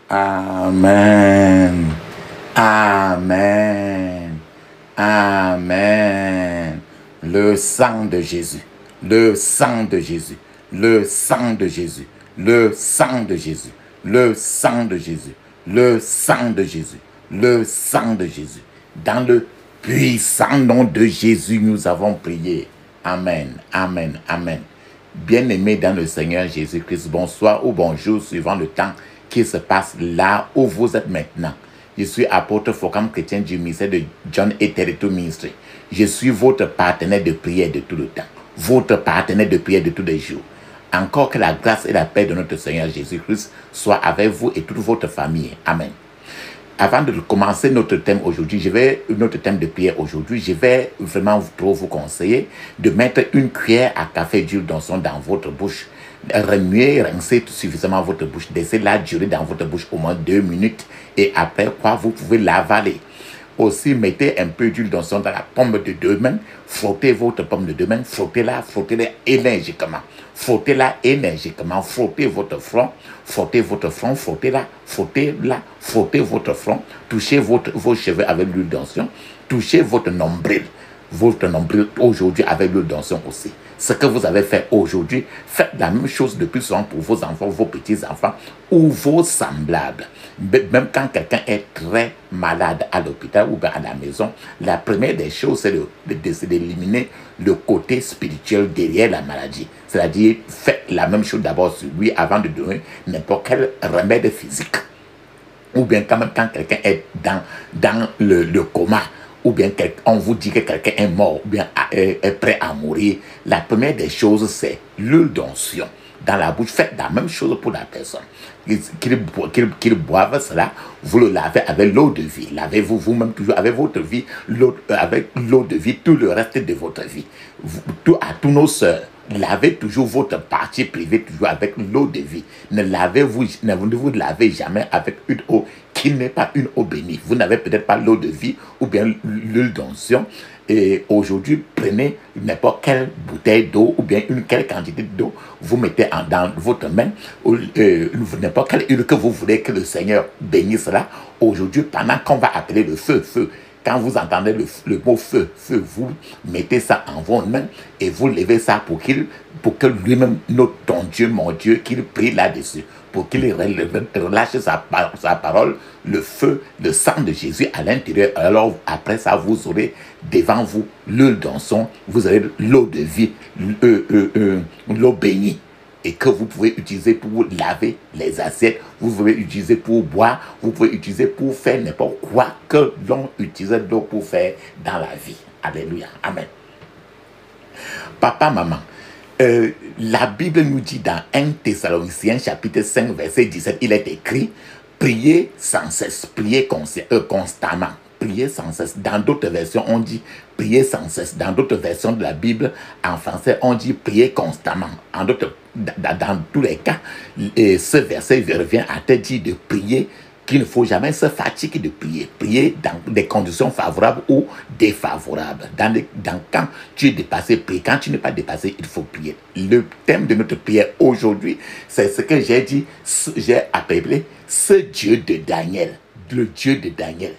Amen. Amen. Amen. Le sang de Jésus. Le sang de Jésus. Le sang de Jésus. Le sang de Jésus. Le sang de Jésus. Le sang de Jésus. Le sang de Jésus. Dans le puissant nom de Jésus, nous avons prié. Amen. Amen. Amen. Bien-aimés dans le Seigneur Jésus-Christ, bonsoir ou bonjour suivant le temps qui se passe là où vous êtes maintenant. Je suis apôtre Fokam chrétien du ministère de John et Territory Ministry. Je suis votre partenaire de prière de tout le temps. Votre partenaire de prière de tous les jours. Encore que la grâce et la paix de notre Seigneur Jésus-Christ soient avec vous et toute votre famille. Amen. Avant de commencer notre thème aujourd'hui, notre thème de prière aujourd'hui, je vais vraiment trop vous conseiller de mettre une cuillère à café d'huile d'onction dans votre bouche. Remuez, rincez suffisamment votre bouche. Laissez-la durer dans votre bouche au moins 2 minutes et après quoi vous pouvez l'avaler. Aussi, mettez un peu d'huile d'onction dans la paume de 2 mains. Frottez votre paume de 2 mains. Frottez-la énergiquement. Frottez-la énergiquement. Frottez votre front. Frottez votre front. Frottez-la. Frottez-la. Frottez votre front. Touchez vos cheveux avec l'huile d'onction. Touchez votre nombril. Votre nombril aujourd'hui avec l'huile d'onction aussi. Ce que vous avez fait aujourd'hui, faites la même chose de plus souvent pour vos enfants, vos petits-enfants ou vos semblables. Même quand quelqu'un est très malade à l'hôpital ou bien à la maison, la première des choses, c'est d'éliminer le côté spirituel derrière la maladie. C'est-à-dire, faites la même chose d'abord sur lui avant de donner n'importe quel remède physique. Ou bien quand quelqu'un est dans le coma, ou bien on vous dit que quelqu'un est mort, ou bien est prêt à mourir, la première des choses, c'est l'huile d'onction dans la bouche. Faites la même chose pour la personne. Qu'il boive cela, vous le lavez avec l'eau de vie. Lavez-vous vous-même toujours avec votre vie, avec l'eau de vie, tout le reste de votre vie. À tous nos sœurs, lavez toujours votre partie privée toujours avec l'eau de vie. Ne vous lavez jamais avec une eau qui n'est pas une eau bénie. Vous n'avez peut-être pas l'eau de vie ou bien l'huile d'onction. Et aujourd'hui, prenez n'importe quelle bouteille d'eau ou bien quelle quantité d'eau vous mettez dans votre main, n'importe quelle huile que vous voulez que le Seigneur bénisse là. Aujourd'hui, pendant qu'on va appeler le feu, quand vous entendez le mot feu, vous mettez ça en vos mains et vous levez ça pour que lui-même, ton Dieu, mon Dieu, qu'il prie là-dessus, pour qu'il relâche sa parole, le feu, le sang de Jésus à l'intérieur. Alors après ça, vous aurez devant vous l'huile d'onction, vous aurez l'eau de vie, l'eau bénie, et que vous pouvez utiliser pour laver les assiettes, vous pouvez utiliser pour boire, vous pouvez utiliser pour faire n'importe quoi que l'on utilise l'eau pour faire dans la vie. Alléluia. Amen. Papa, maman, la Bible nous dit dans 1 Thessaloniciens chapitre 5 verset 17, il est écrit, priez sans cesse, priez constamment. Priez sans cesse. Dans d'autres versions, on dit priez sans cesse. Dans d'autres versions de la Bible, en français, on dit priez constamment. Dans tous les cas, ce verset revient à te dire de prier, qu'il ne faut jamais se fatiguer de prier. Prier dans des conditions favorables ou défavorables. Quand tu es dépassé, prie. Quand tu n'es pas dépassé, il faut prier. Le thème de notre prière aujourd'hui, c'est ce que j'ai appelé ce Dieu de Daniel. Le Dieu de Daniel.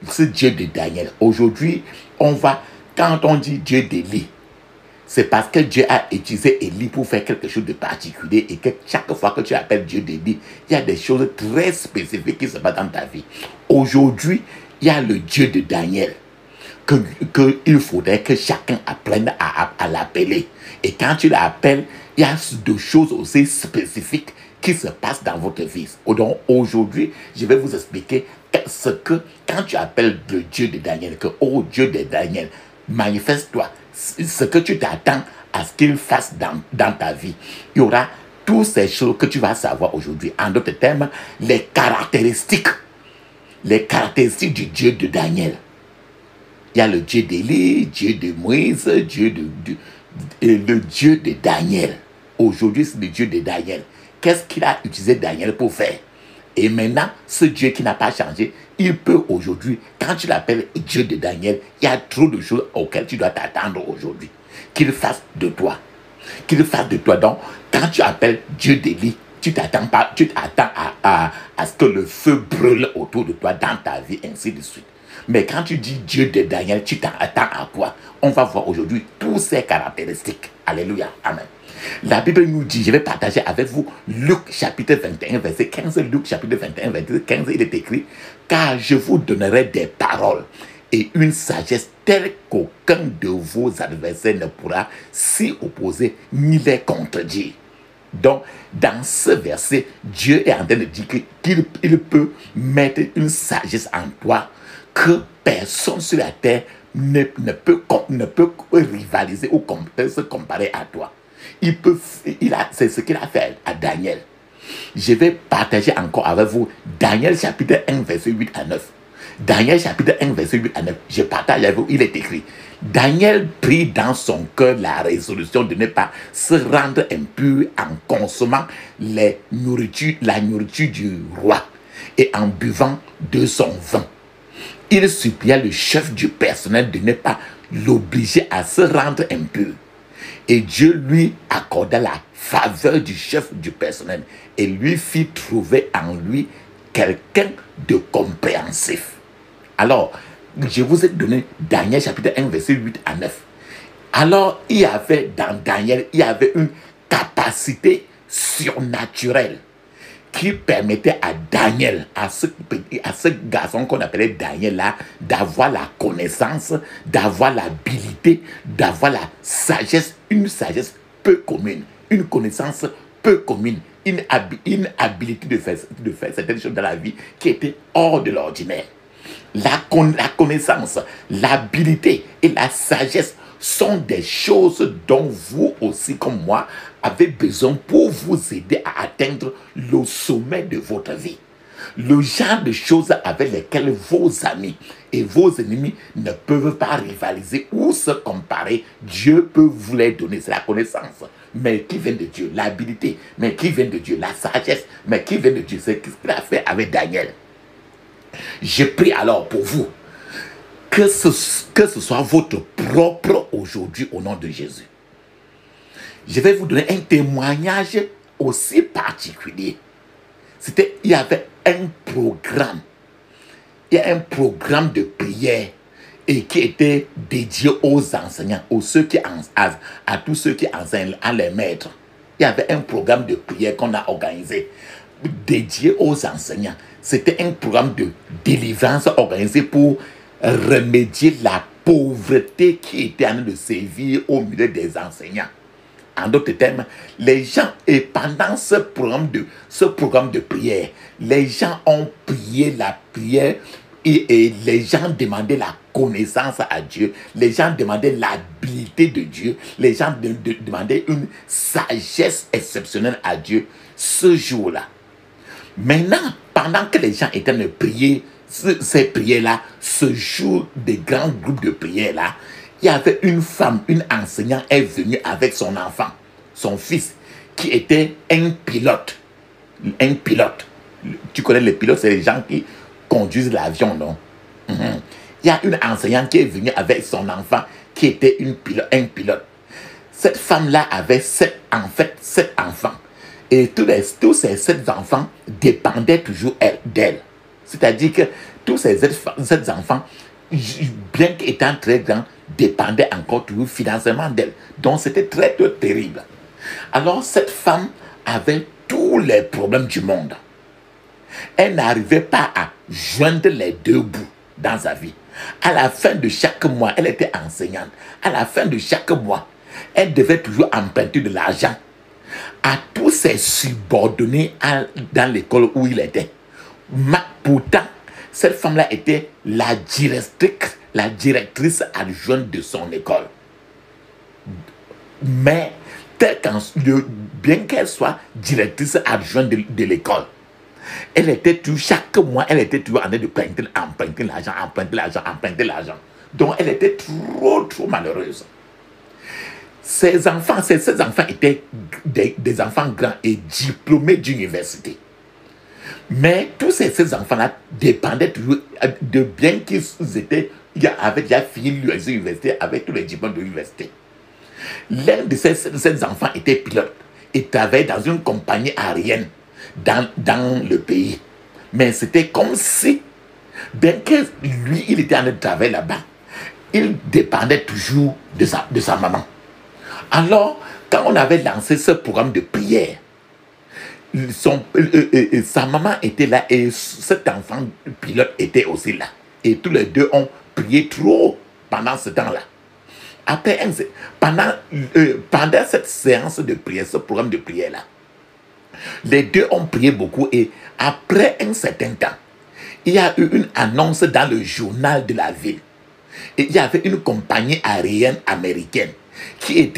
Ce Dieu de Daniel. Aujourd'hui, quand on dit Dieu d'Élie, c'est parce que Dieu a utilisé Élie pour faire quelque chose de particulier et que chaque fois que tu appelles Dieu d'Élie, il y a des choses très spécifiques qui se passent dans ta vie. Aujourd'hui, il y a le Dieu de Daniel qu'il faudrait que chacun apprenne à l'appeler. Et quand tu l'appelles, il y a des choses aussi spécifiques qui se passent dans votre vie. Donc aujourd'hui, je vais vous expliquer ce que, quand tu appelles le Dieu de Daniel, que, oh Dieu de Daniel, manifeste-toi, ce que tu t'attends à ce qu'il fasse dans ta vie. Il y aura toutes ces choses que tu vas savoir aujourd'hui. En d'autres termes, les caractéristiques du Dieu de Daniel. Il y a le Dieu d'Élie, Dieu de Moïse, le Dieu de Daniel. Aujourd'hui, c'est le Dieu de Daniel. Qu'est-ce qu'il a utilisé Daniel pour faire? Et maintenant, ce Dieu qui n'a pas changé, il peut aujourd'hui, quand tu l'appelles Dieu de Daniel, il y a trop de choses auxquelles tu dois t'attendre aujourd'hui. qu'il fasse de toi. Qu'il fasse de toi. Donc, quand tu appelles Dieu d'Élie, tu t'attends à ce que le feu brûle autour de toi dans ta vie, ainsi de suite. Mais quand tu dis Dieu de Daniel, tu t'attends à quoi? On va voir aujourd'hui tous ces caractéristiques. Alléluia. Amen. La Bible nous dit, je vais partager avec vous Luc chapitre 21, verset 15. Luc chapitre 21, verset 15, il est écrit: car je vous donnerai des paroles et une sagesse telle qu'aucun de vos adversaires ne pourra s'y opposer ni les contredire. Donc, dans ce verset, Dieu est en train de dire qu'il peut mettre une sagesse en toi que personne sur la terre ne peut rivaliser ou se comparer à toi. C'est ce qu'il a fait à Daniel. Je vais partager encore avec vous Daniel chapitre 1, verset 8 à 9. Daniel chapitre 1, verset 8 à 9. Je partage avec vous, il est écrit: Daniel prit dans son cœur la résolution de ne pas se rendre impur en consommant la nourriture du roi et en buvant de son vin. Il supplia le chef du personnel de ne pas l'obliger à se rendre impur. Et Dieu lui accorda la faveur du chef du personnel et lui fit trouver en lui quelqu'un de compréhensif. Alors, je vous ai donné Daniel chapitre 1, verset 8 à 9. Alors, dans Daniel, il y avait une capacité surnaturelle qui permettait à Daniel, à ce garçon qu'on appelait Daniel là, d'avoir la connaissance, d'avoir l'habilité, d'avoir la sagesse, une sagesse peu commune, une connaissance peu commune, une habilité de faire certaines choses dans la vie qui était hors de l'ordinaire. La connaissance, l'habilité et la sagesse sont des choses dont vous aussi, comme moi, avez besoin pour vous aider à atteindre le sommet de votre vie. Le genre de choses avec lesquelles vos amis et vos ennemis ne peuvent pas rivaliser ou se comparer, Dieu peut vous les donner. C'est la connaissance, mais qui vient de Dieu. L'habilité, mais qui vient de Dieu. La sagesse, mais qui vient de Dieu. C'est ce qu'il a fait avec Daniel. Je prie alors pour vous que ce soit votre propre aujourd'hui au nom de Jésus. Je vais vous donner un témoignage aussi particulier. Il y avait un programme. Il y a un programme de prière et qui était dédié aux enseignants, à tous ceux qui enseignent, à les maîtres. Il y avait un programme de prière qu'on a organisé dédié aux enseignants. C'était un programme de délivrance organisé pour remédier la pauvreté qui était en train de sévir au milieu des enseignants. En d'autres termes, les gens, et pendant ce programme de prière, les gens ont prié la prière et les gens demandaient la connaissance à Dieu, les gens demandaient l'habilité de Dieu, les gens demandaient une sagesse exceptionnelle à Dieu ce jour-là. Maintenant, pendant que les gens étaient en train de prier ces prières-là, ce jour des grands groupes de prières-là, il y avait une femme, une enseignante est venue avec son enfant, son fils, qui était un pilote. Un pilote. Tu connais les pilotes, c'est les gens qui conduisent l'avion, non? Il y a une enseignante qui est venue avec son enfant, qui était un pilote. Cette femme-là avait sept enfants. Et tous ces 7 enfants dépendaient toujours d'elle. C'est-à-dire que tous ces 7 enfants, bien qu'étant très grands, dépendaient encore toujours financièrement d'elle. Donc c'était très, très terrible. Alors cette femme avait tous les problèmes du monde. Elle n'arrivait pas à joindre les deux bouts dans sa vie. À la fin de chaque mois, elle était enseignante. À la fin de chaque mois, elle devait toujours emprunter de l'argent à tous ses subordonnés dans l'école où il était. Pourtant, cette femme-là était la directrice adjointe de son école. Mais, bien qu'elle soit directrice adjointe de l'école, elle était toujours, chaque mois, elle était toujours en train de emprunter l'argent. Donc, elle était trop malheureuse. Ces enfants étaient des enfants grands et diplômés d'université. Mais tous ces enfants-là dépendaient toujours de bien qu'ils avaient déjà fini l'université avec tous les diplômes de l'université. L'un de ces enfants était pilote et travaillait dans une compagnie aérienne dans le pays. Mais c'était comme si, bien que lui, il était en train de travailler là-bas, il dépendait toujours de sa maman. Alors, quand on avait lancé ce programme de prière, sa maman était là et cet enfant pilote était aussi là. Et tous les deux ont prié trop pendant ce temps-là. Après, pendant cette séance de prière, ce programme de prière-là, les deux ont prié beaucoup et après un certain temps, il y a eu une annonce dans le journal de la ville. Et il y avait une compagnie aérienne américaine qui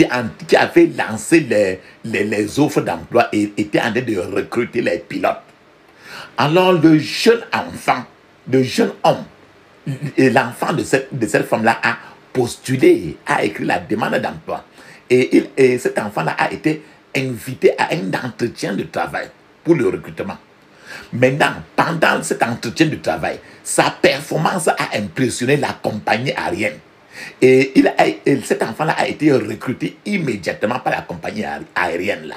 avait lancé les offres d'emploi et était en train de recruter les pilotes. Alors le jeune homme, l'enfant de cette femme-là a postulé, a écrit la demande d'emploi. Et cet enfant-là a été invité à un entretien de travail pour le recrutement. Maintenant, pendant cet entretien de travail, sa performance a impressionné la compagnie aérienne. Et cet enfant-là a été recruté immédiatement par la compagnie aérienne là.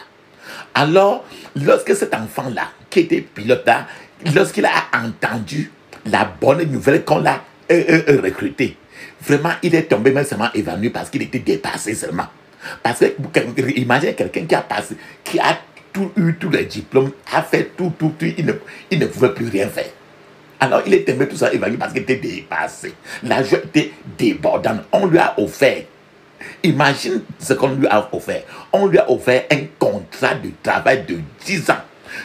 Alors, lorsque cet enfant-là, qui était pilote là, lorsqu'il a entendu la bonne nouvelle qu'on l'a recruté, vraiment, il est tombé même seulement évanoui parce qu'il était dépassé seulement. Parce que, imagine quelqu'un qui a eu tous les diplômes, a fait tout, il ne pouvait plus rien faire. Alors, il est tombé tout ça évanoui parce qu'il était dépassé. La joie était débordante. On lui a offert, imagine ce qu'on lui a offert. On lui a offert un contrat de travail de 10 ans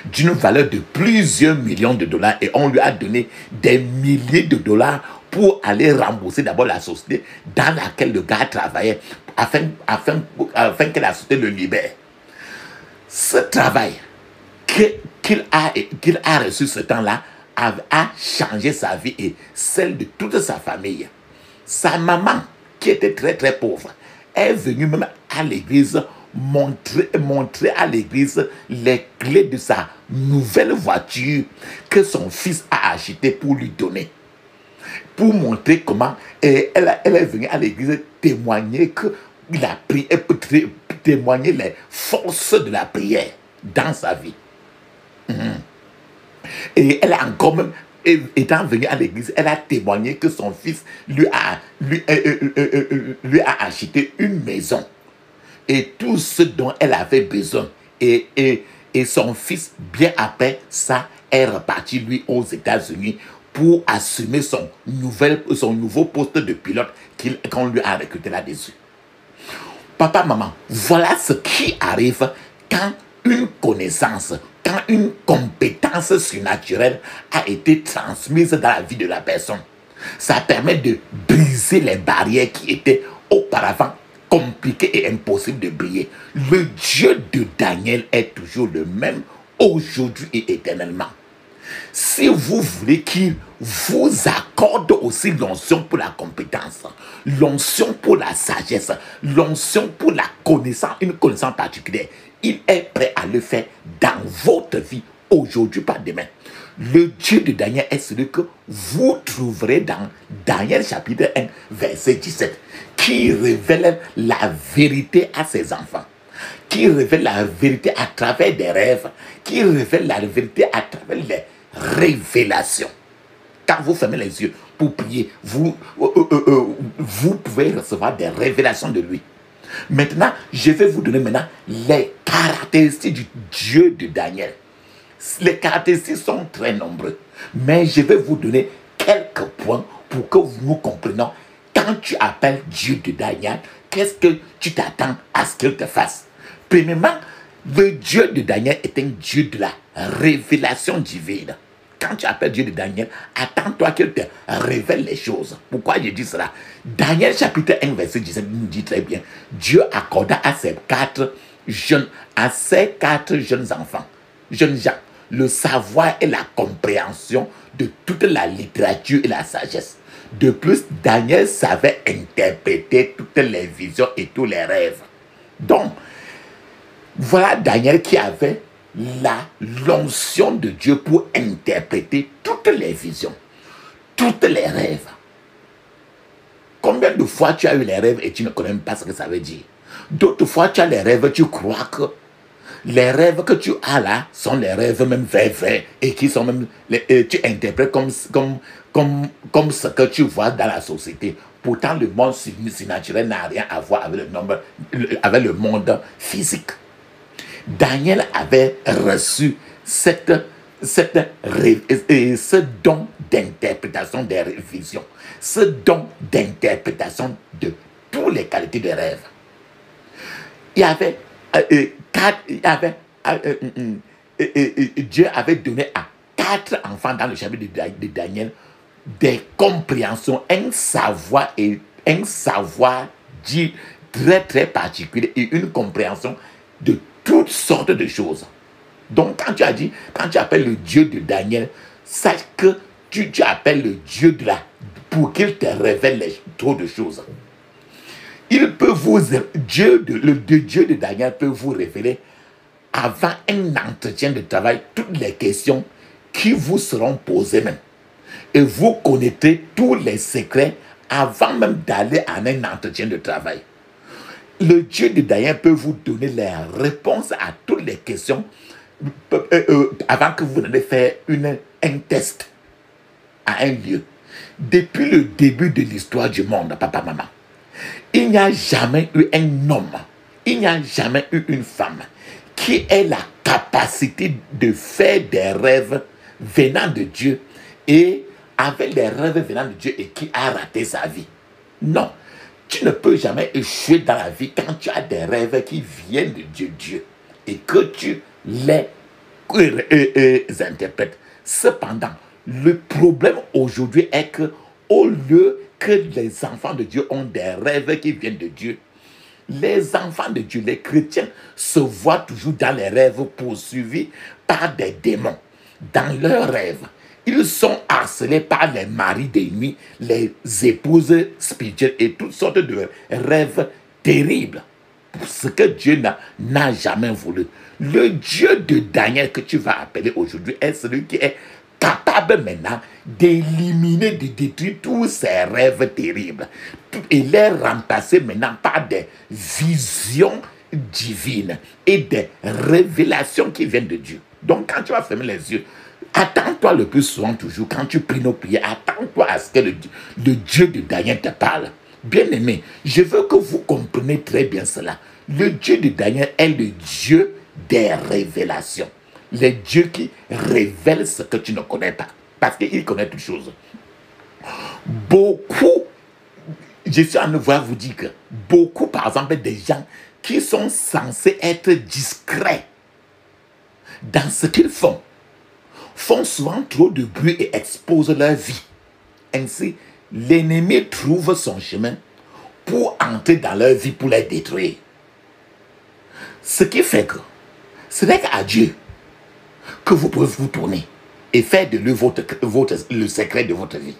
d'une valeur de plusieurs millions de dollars et on lui a donné des milliers de dollars pour aller rembourser d'abord la société dans laquelle le gars travaillait afin que la société le libère. Ce travail qu'il a reçu ce temps-là a changé sa vie et celle de toute sa famille. Sa maman, qui était très très pauvre, est venue même à l'église montrer à l'église les clés de sa nouvelle voiture que son fils a acheté pour lui donner. Pour montrer comment elle est venue à l'église témoigner que la prière peut témoigner les forces de la prière dans sa vie. Et elle a encore même, étant venue à l'église, elle a témoigné que son fils lui a acheté une maison. Et tout ce dont elle avait besoin. Et son fils, bien après ça, est reparti, lui, aux États-Unis pour assumer son nouveau poste de pilote qu'on lui a recruté là-dessus. Papa, maman, voilà ce qui arrive quand une connaissance, quand une compétence surnaturelle a été transmise dans la vie de la personne. Ça permet de briser les barrières qui étaient auparavant compliquées et impossibles de briller. Le Dieu de Daniel est toujours le même aujourd'hui et éternellement. Si vous voulez qu'il vous accorde aussi l'onction pour la compétence, l'onction pour la sagesse, l'onction pour la connaissance, une connaissance particulière, il est prêt à le faire dans votre vie, aujourd'hui, pas demain. Le Dieu de Daniel est celui que vous trouverez dans Daniel chapitre 1, verset 17, qui révèle la vérité à ses enfants, qui révèle la vérité à travers des rêves, qui révèle la vérité à travers les révélations. Quand vous fermez les yeux pour prier, vous pouvez recevoir des révélations de lui. Maintenant, je vais vous donner maintenant les caractéristiques du Dieu de Daniel. Les caractéristiques sont très nombreuses, mais je vais vous donner quelques points pour que nous comprenions. Quand tu appelles Dieu de Daniel, qu'est-ce que tu t'attends à ce qu'il te fasse? Premièrement, le Dieu de Daniel est un Dieu de la révélation divine. Quand tu appelles Dieu de Daniel, attends-toi qu'il te révèle les choses. Pourquoi je dis cela? Daniel chapitre 1 verset 17 nous dit très bien, Dieu accorda à ces quatre jeunes enfants, jeunes gens, le savoir et la compréhension de toute la littérature et la sagesse. De plus, Daniel savait interpréter toutes les visions et tous les rêves. Donc, voilà Daniel qui avait l'onction de Dieu pour interpréter toutes les visions, toutes les rêves. Combien de fois tu as eu les rêves et tu ne connais même pas ce que ça veut dire? D'autres fois, tu as les rêves, tu crois que les rêves que tu as là sont les rêves même vrais et qui sont même, tu interprètes comme ce que tu vois dans la société. Pourtant, le monde surnaturel n'a rien à voir avec le monde physique. Daniel avait reçu ce don d'interprétation des visions, ce don d'interprétation de toutes les qualités des rêves. Il y avait Dieu avait donné à 4 enfants dans le chapitre de Daniel des compréhensions, un savoir dit très très particulier et une compréhension de toutes sortes de choses. Donc quand tu appelles le Dieu de Daniel, sache que tu appelles le Dieu pour qu'il te révèle trop de choses. Il peut le Dieu de Daniel peut vous révéler avant un entretien de travail toutes les questions qui vous seront posées même. Et vous connaîtrez tous les secrets avant même d'aller à un entretien de travail. Le Dieu de Daniel peut vous donner les réponses à toutes les questions avant que vous n'ayez fait un test à un lieu. Depuis le début de l'histoire du monde, papa, maman, il n'y a jamais eu un homme, il n'y a jamais eu une femme qui ait la capacité de faire des rêves venant de Dieu et avec les rêves venant de Dieu et qui a raté sa vie. Non, tu ne peux jamais échouer dans la vie quand tu as des rêves qui viennent de Dieu et que tu les interprètes. Cependant, le problème aujourd'hui est que au lieu que les enfants de Dieu ont des rêves qui viennent de Dieu, les enfants de Dieu, les chrétiens, se voient toujours dans les rêves poursuivis par des démons. Dans leurs rêves, ils sont harcelés par les maris des nuits, les épouses spirituelles et toutes sortes de rêves terribles. Ce que Dieu n'a jamais voulu. Le Dieu de Daniel que tu vas appeler aujourd'hui est celui qui est capable maintenant d'éliminer, de détruire tous ces rêves terribles et les remplacer maintenant par des visions divines et des révélations qui viennent de Dieu. Donc quand tu vas fermer les yeux, attends-toi le plus souvent toujours, quand tu pries nos prières, attends-toi à ce que le Dieu de Daniel te parle. Bien-aimé, je veux que vous compreniez très bien cela. Le Dieu de Daniel est le Dieu des révélations. Le Dieu qui révèle ce que tu ne connais pas. Parce qu'il connaît toutes choses. Beaucoup, je suis en train de vous dire que beaucoup, par exemple, des gens qui sont censés être discrets dans ce qu'ils font souvent trop de bruit et exposent leur vie. Ainsi, l'ennemi trouve son chemin pour entrer dans leur vie, pour les détruire. Ce qui fait que ce n'est qu'à Dieu que vous pouvez vous tourner et faire de lui le secret de votre vie.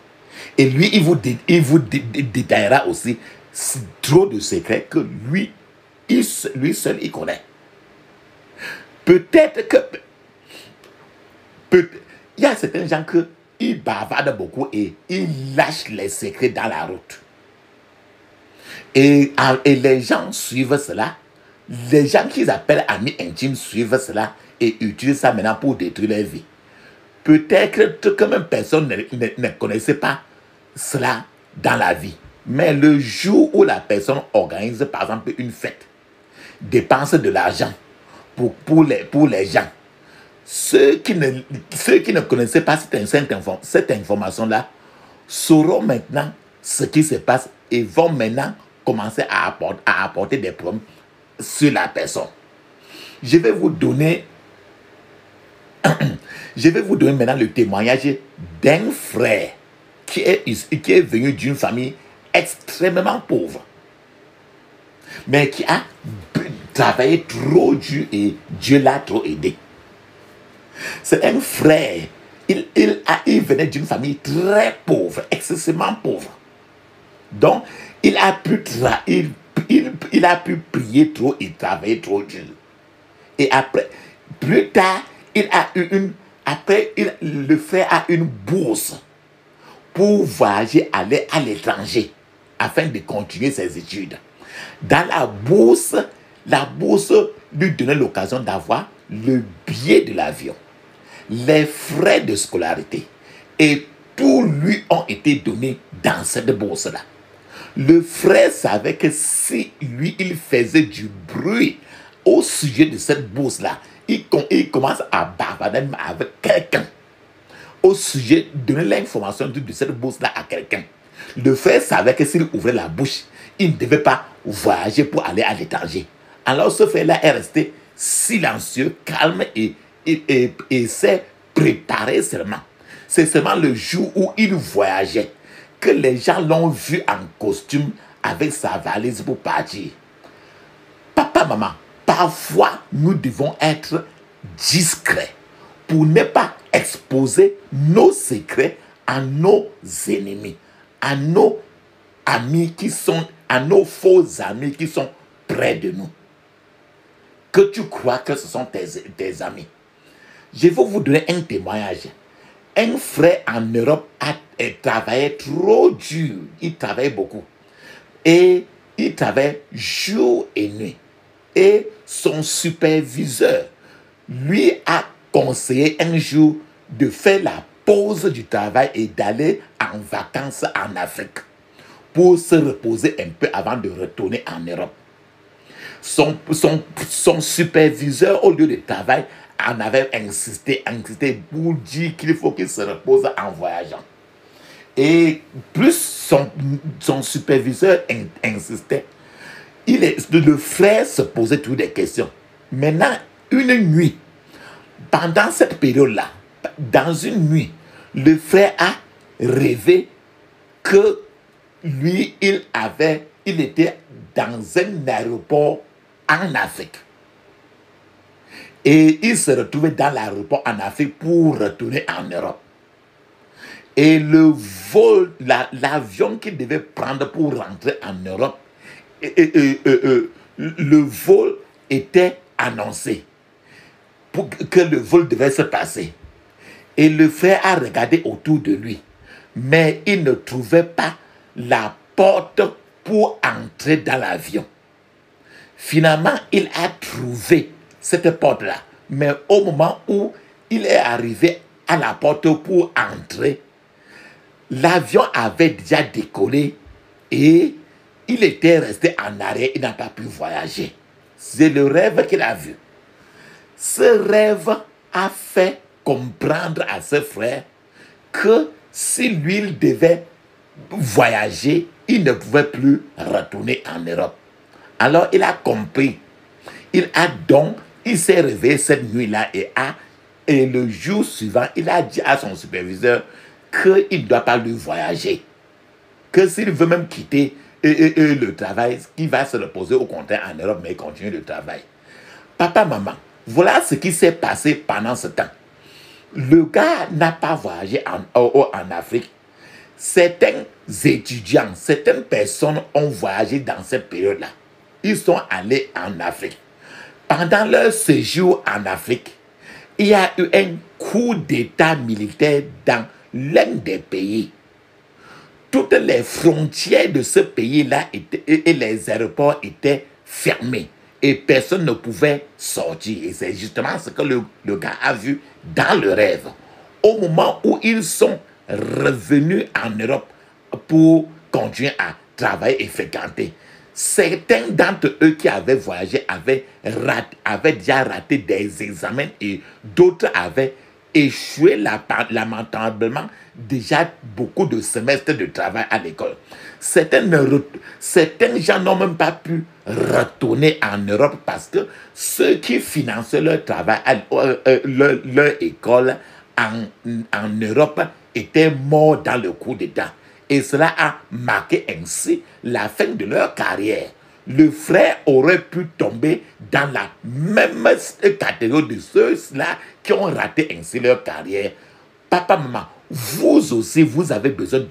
Et lui, il vous détaillera aussi trop de secrets que lui seul, il connaît. Peut-être que il y a certains gens qui bavardent beaucoup et ils lâchent les secrets dans la route. Et les gens suivent cela. Les gens qu'ils appellent amis intimes suivent cela et utilisent ça maintenant pour détruire leur vie. Peut-être que même personne ne connaissait pas cela dans la vie. Mais le jour où la personne organise par exemple une fête, dépense de l'argent pour les gens, ceux qui ne connaissaient pas cette information-là sauront maintenant ce qui se passe et vont maintenant commencer à apporter des problèmes sur la personne. Je vais vous donner maintenant le témoignage d'un frère qui est venu d'une famille extrêmement pauvre, mais qui a travaillé trop dur et Dieu l'a trop aidé. C'est un frère, il venait d'une famille très pauvre, excessivement pauvre. Donc, il a pu prier trop et travailler trop dur. Et après, plus tard, le frère a une bourse pour voyager, aller à l'étranger afin de continuer ses études. Dans la bourse lui donnait l'occasion d'avoir le billet de l'avion, les frais de scolarité, et tout lui ont été donnés dans cette bourse-là. Le frère savait que si lui, il faisait du bruit au sujet de cette bourse-là, il commence à bavarder avec quelqu'un au sujet, donner l'information de cette bourse-là à quelqu'un. Le frère savait que s'il ouvrait la bouche, il ne devait pas voyager pour aller à l'étranger. Alors ce frère-là est resté silencieux, calme et s'est préparé seulement. C'est seulement le jour où il voyageait que les gens l'ont vu en costume avec sa valise pour partir. Papa, maman, parfois nous devons être discrets pour ne pas exposer nos secrets à nos ennemis, à nos amis à nos faux amis qui sont près de nous. Que tu crois que ce sont tes amis. Je vais vous donner un témoignage. Un frère en Europe a travaillé trop dur. Il travaillait beaucoup. Et il travaillait jour et nuit. Et son superviseur lui a conseillé un jour de faire la pause du travail et d'aller en vacances en Afrique pour se reposer un peu avant de retourner en Europe. Son superviseur, au lieu de travail, en avait insisté pour dire qu'il faut qu'il se repose en voyageant. Et plus son superviseur insistait, le frère se posait toutes des questions. Maintenant, une nuit, pendant cette période-là, dans une nuit, le frère a rêvé que lui, il était dans un aéroport en Afrique. Et il se retrouvait dans l'aéroport en Afrique pour retourner en Europe. Et l'avion qu'il devait prendre pour rentrer en Europe, le vol était annoncé pour que le vol devait se passer. Et le frère a regardé autour de lui, mais il ne trouvait pas la porte pour entrer dans l'avion. Finalement, il a trouvé cette porte-là. Mais au moment où il est arrivé à la porte pour entrer, l'avion avait déjà décollé et il était resté en arrêt. Il n'a pas pu voyager. C'est le rêve qu'il a vu. Ce rêve a fait comprendre à ce frère que si lui, il devait voyager, il ne pouvait plus retourner en Europe. Alors il a compris. Il s'est réveillé cette nuit-là et le jour suivant, il a dit à son superviseur qu'il ne doit pas lui voyager. Que s'il veut même quitter le travail, il va se reposer au contraire en Europe, mais continuer le travail. Papa, maman, voilà ce qui s'est passé pendant ce temps. Le gars n'a pas voyagé en Afrique. Certains étudiants, certaines personnes ont voyagé dans cette période-là. Ils sont allés en Afrique. Pendant leur séjour en Afrique, il y a eu un coup d'état militaire dans l'un des pays. Toutes les frontières de ce pays-là et les aéroports étaient fermés. Et personne ne pouvait sortir. Et c'est justement ce que le gars a vu dans le rêve. Au moment où ils sont revenus en Europe pour continuer à travailler et fréquenter, certains d'entre eux qui avaient voyagé avaient déjà raté des examens et d'autres avaient échoué lamentablement déjà beaucoup de semestres de travail à l'école. Certains gens n'ont même pas pu retourner en Europe parce que ceux qui finançaient leur travail, leur école en Europe étaient morts dans le coup d'État. Et cela a marqué ainsi la fin de leur carrière. Le frère aurait pu tomber dans la même catégorie de ceux-là qui ont raté ainsi leur carrière. Papa, maman, vous aussi, vous avez besoin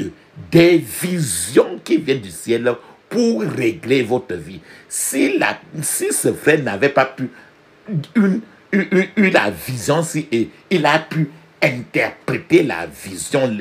des visions qui viennent du ciel pour régler votre vie. Si ce frère n'avait pas pu eu la vision, et il a pu interpréter la vision,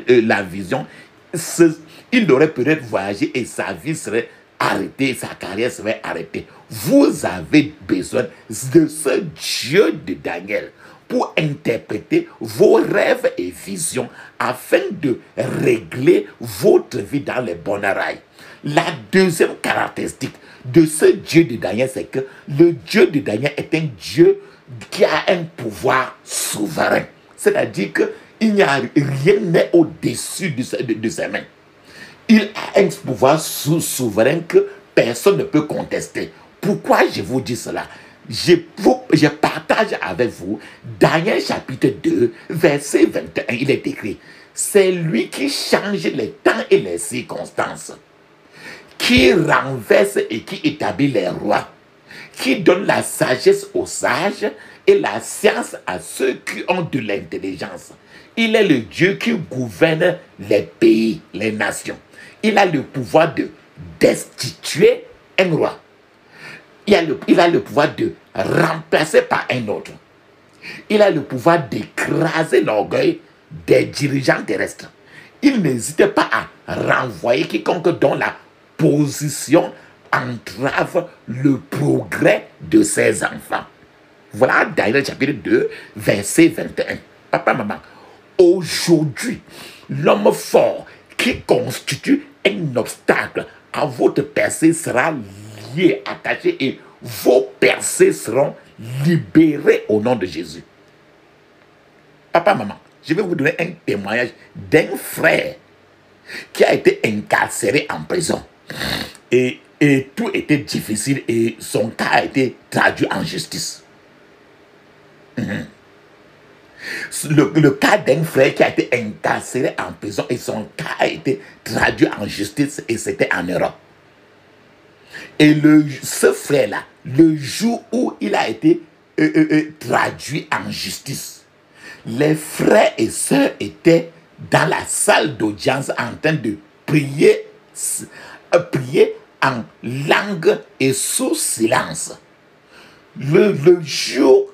il aurait peut-être voyagé et sa vie serait arrêter, sa carrière serait arrêtée. Vous avez besoin de ce Dieu de Daniel pour interpréter vos rêves et visions afin de régler votre vie dans les bons rails. La deuxième caractéristique de ce Dieu de Daniel, c'est que le Dieu de Daniel est un Dieu qui a un pouvoir souverain. C'est-à-dire qu'il n'y a rien n'est au-dessus de ses mains. Il a un pouvoir souverain que personne ne peut contester. Pourquoi je vous dis cela? Je partage avec vous Daniel chapitre 2, verset 21. Il est écrit: c'est lui qui change les temps et les circonstances, qui renverse et qui établit les rois, qui donne la sagesse aux sages et la science à ceux qui ont de l'intelligence. Il est le Dieu qui gouverne les pays, les nations. Il a le pouvoir de destituer un roi. Il a le pouvoir de remplacer par un autre. Il a le pouvoir d'écraser l'orgueil des dirigeants terrestres. Il n'hésite pas à renvoyer quiconque dont la position entrave le progrès de ses enfants. Voilà Daniel chapitre 2, verset 21. Papa, maman, aujourd'hui, l'homme fort qui constitue un obstacle à votre percée sera lié, attaché, et vos percées seront libérées au nom de Jésus. Papa, maman, je vais vous donner un témoignage d'un frère qui a été incarcéré en prison. Et tout était difficile et son cas a été traduit en justice. Le cas d'un frère qui a été incarcéré en prison et son cas a été traduit en justice et c'était en Europe. Et ce frère-là, le jour où il a été traduit en justice, les frères et sœurs étaient dans la salle d'audience en train de prier en langue et sous silence. Le jour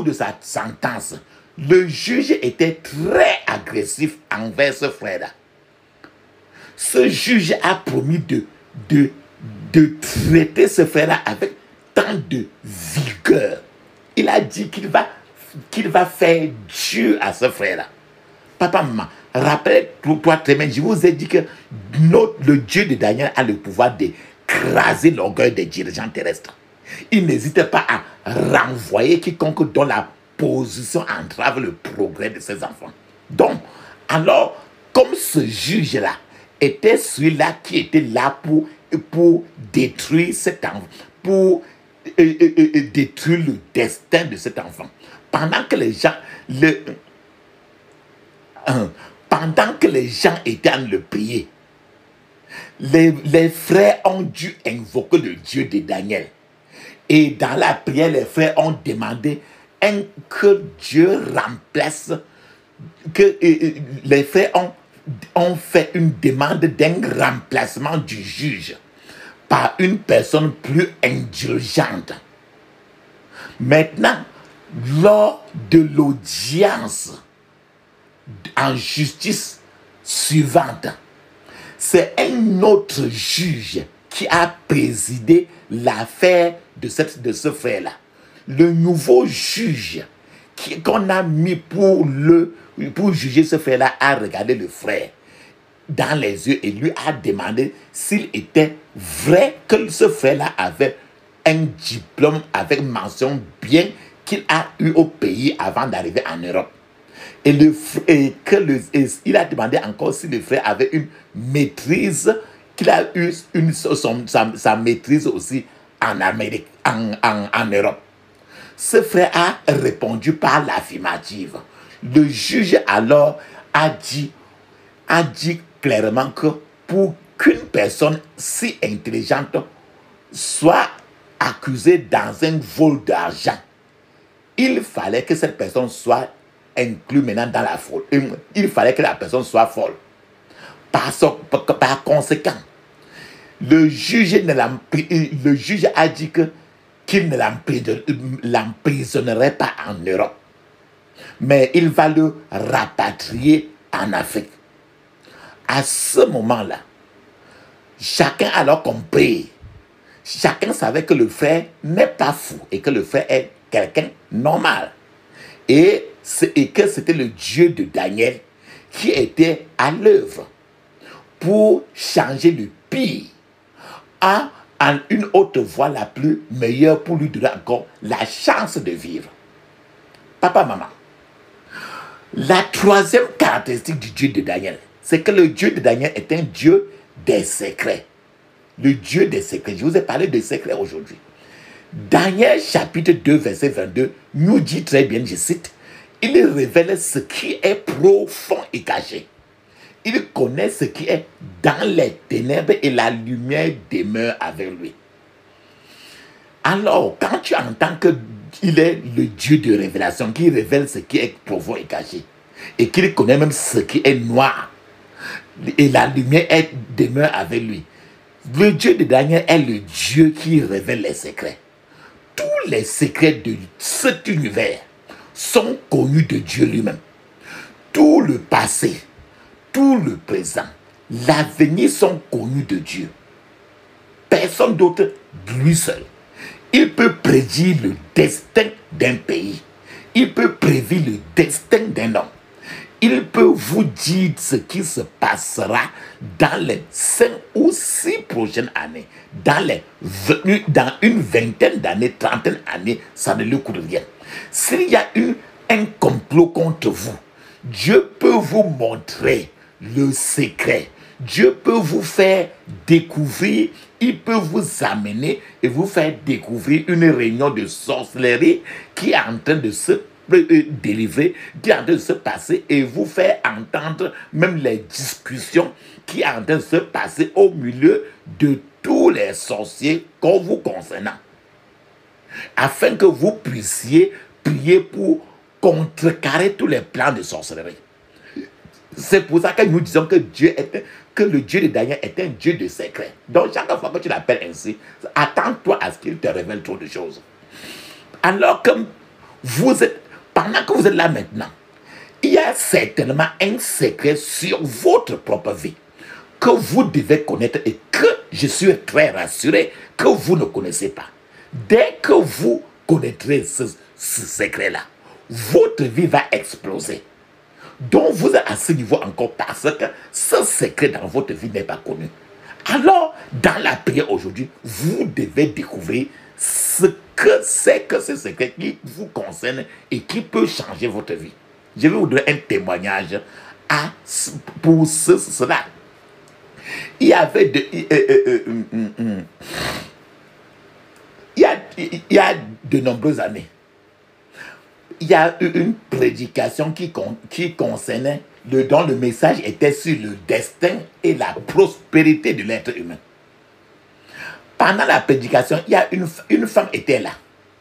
de sa sentence, le juge était très agressif envers ce frère-là. Ce juge a promis de traiter ce frère-là avec tant de vigueur. Il a dit qu'il va faire Dieu à ce frère-là. Papa, maman, rappelle-toi très bien, je vous ai dit que le Dieu de Daniel a le pouvoir d'écraser l'orgueil des dirigeants terrestres. Il n'hésite pas à renvoyer quiconque dont la position entrave le progrès de ses enfants. Donc, alors, comme ce juge-là était celui-là qui était là pour détruire cet enfant, pour détruire le destin de cet enfant, pendant que les gens étaient à le prier, les frères ont dû invoquer le Dieu de Daniel. Et dans la prière, les frères ont demandé que Dieu remplace, que les frères ont fait une demande d'un remplacement du juge par une personne plus indulgente. Maintenant, lors de l'audience en justice suivante, c'est un autre juge qui a présidé l'affaire de ce frère-là. Le nouveau juge qu'on a mis pour juger ce frère-là a regardé le frère dans les yeux et lui a demandé s'il était vrai que ce frère-là avait un diplôme avec mention bien qu'il a eu au pays avant d'arriver en Europe. Il a demandé encore si le frère avait une maîtrise, qu'il a eu sa maîtrise aussi en Amérique, en Europe. Ce frère a répondu par l'affirmative. Le juge alors a dit clairement que pour qu'une personne si intelligente soit accusée dans un vol d'argent, il fallait que cette personne soit inclus maintenant dans la fraude. Il fallait que la personne soit folle. Par conséquent, le juge a dit qu'il ne l'emprisonnerait pas en Europe, mais il va le rapatrier en Afrique. À ce moment-là, Chacun a alors compris. Chacun savait que le frère n'est pas fou et que le frère est quelqu'un normal. Et que c'était le Dieu de Daniel qui était à l'œuvre pour changer le pire en une autre voie la plus meilleure pour lui donner encore la chance de vivre. Papa, maman, la troisième caractéristique du Dieu de Daniel, c'est que le Dieu de Daniel est un Dieu des secrets. Le Dieu des secrets. Je vous ai parlé de secrets aujourd'hui. Daniel chapitre 2 verset 22 nous dit très bien, je cite, il révèle ce qui est profond et caché. Il connaît ce qui est dans les ténèbres et la lumière demeure avec lui. Alors, quand tu entends qu'il est le Dieu de révélation, qui révèle ce qui est profond et caché, et qu'il connaît même ce qui est noir, et la lumière demeure avec lui, le Dieu de Daniel est le Dieu qui révèle les secrets. Tous les secrets de cet univers sont connus de Dieu lui-même. Tout le passé, tout le présent, l'avenir sont connus de Dieu. Personne d'autre, lui seul. Il peut prédire le destin d'un pays. Il peut prédire le destin d'un homme. Il peut vous dire ce qui se passera dans les 5 ou 6 prochaines années. Dans une vingtaine d'années, trentaine d'années, ça ne lui coûte rien. S'il y a un complot contre vous, Dieu peut vous montrer le secret. Dieu peut vous faire découvrir, il peut vous amener et vous faire découvrir une réunion de sorcellerie qui est en train de se délivrer, qui est en train de se passer et vous faire entendre même les discussions qui est en train de se passer au milieu de tous les sorciers vous concernant. Afin que vous puissiez prier pour contrecarrer tous les plans de sorcellerie. C'est pour ça que nous disons que le Dieu de Daniel est un Dieu de secret. Donc chaque fois que tu l'appelles ainsi, attends-toi à ce qu'il te révèle trop de choses. Alors que pendant que vous êtes là maintenant, il y a certainement un secret sur votre propre vie que vous devez connaître et que je suis très rassuré que vous ne connaissez pas. Dès que vous connaîtrez ce secret-là, votre vie va exploser. Donc vous êtes à ce niveau encore parce que ce secret dans votre vie n'est pas connu. Alors, dans la prière aujourd'hui, vous devez découvrir ce que c'est que ce secret qui vous concerne et qui peut changer votre vie. Je vais vous donner un témoignage pour cela. Il y avait il y a de nombreuses années, il y a eu une prédication qui concernait, dont le message était sur le destin et la prospérité de l'être humain. Pendant la prédication, il y a une femme était là.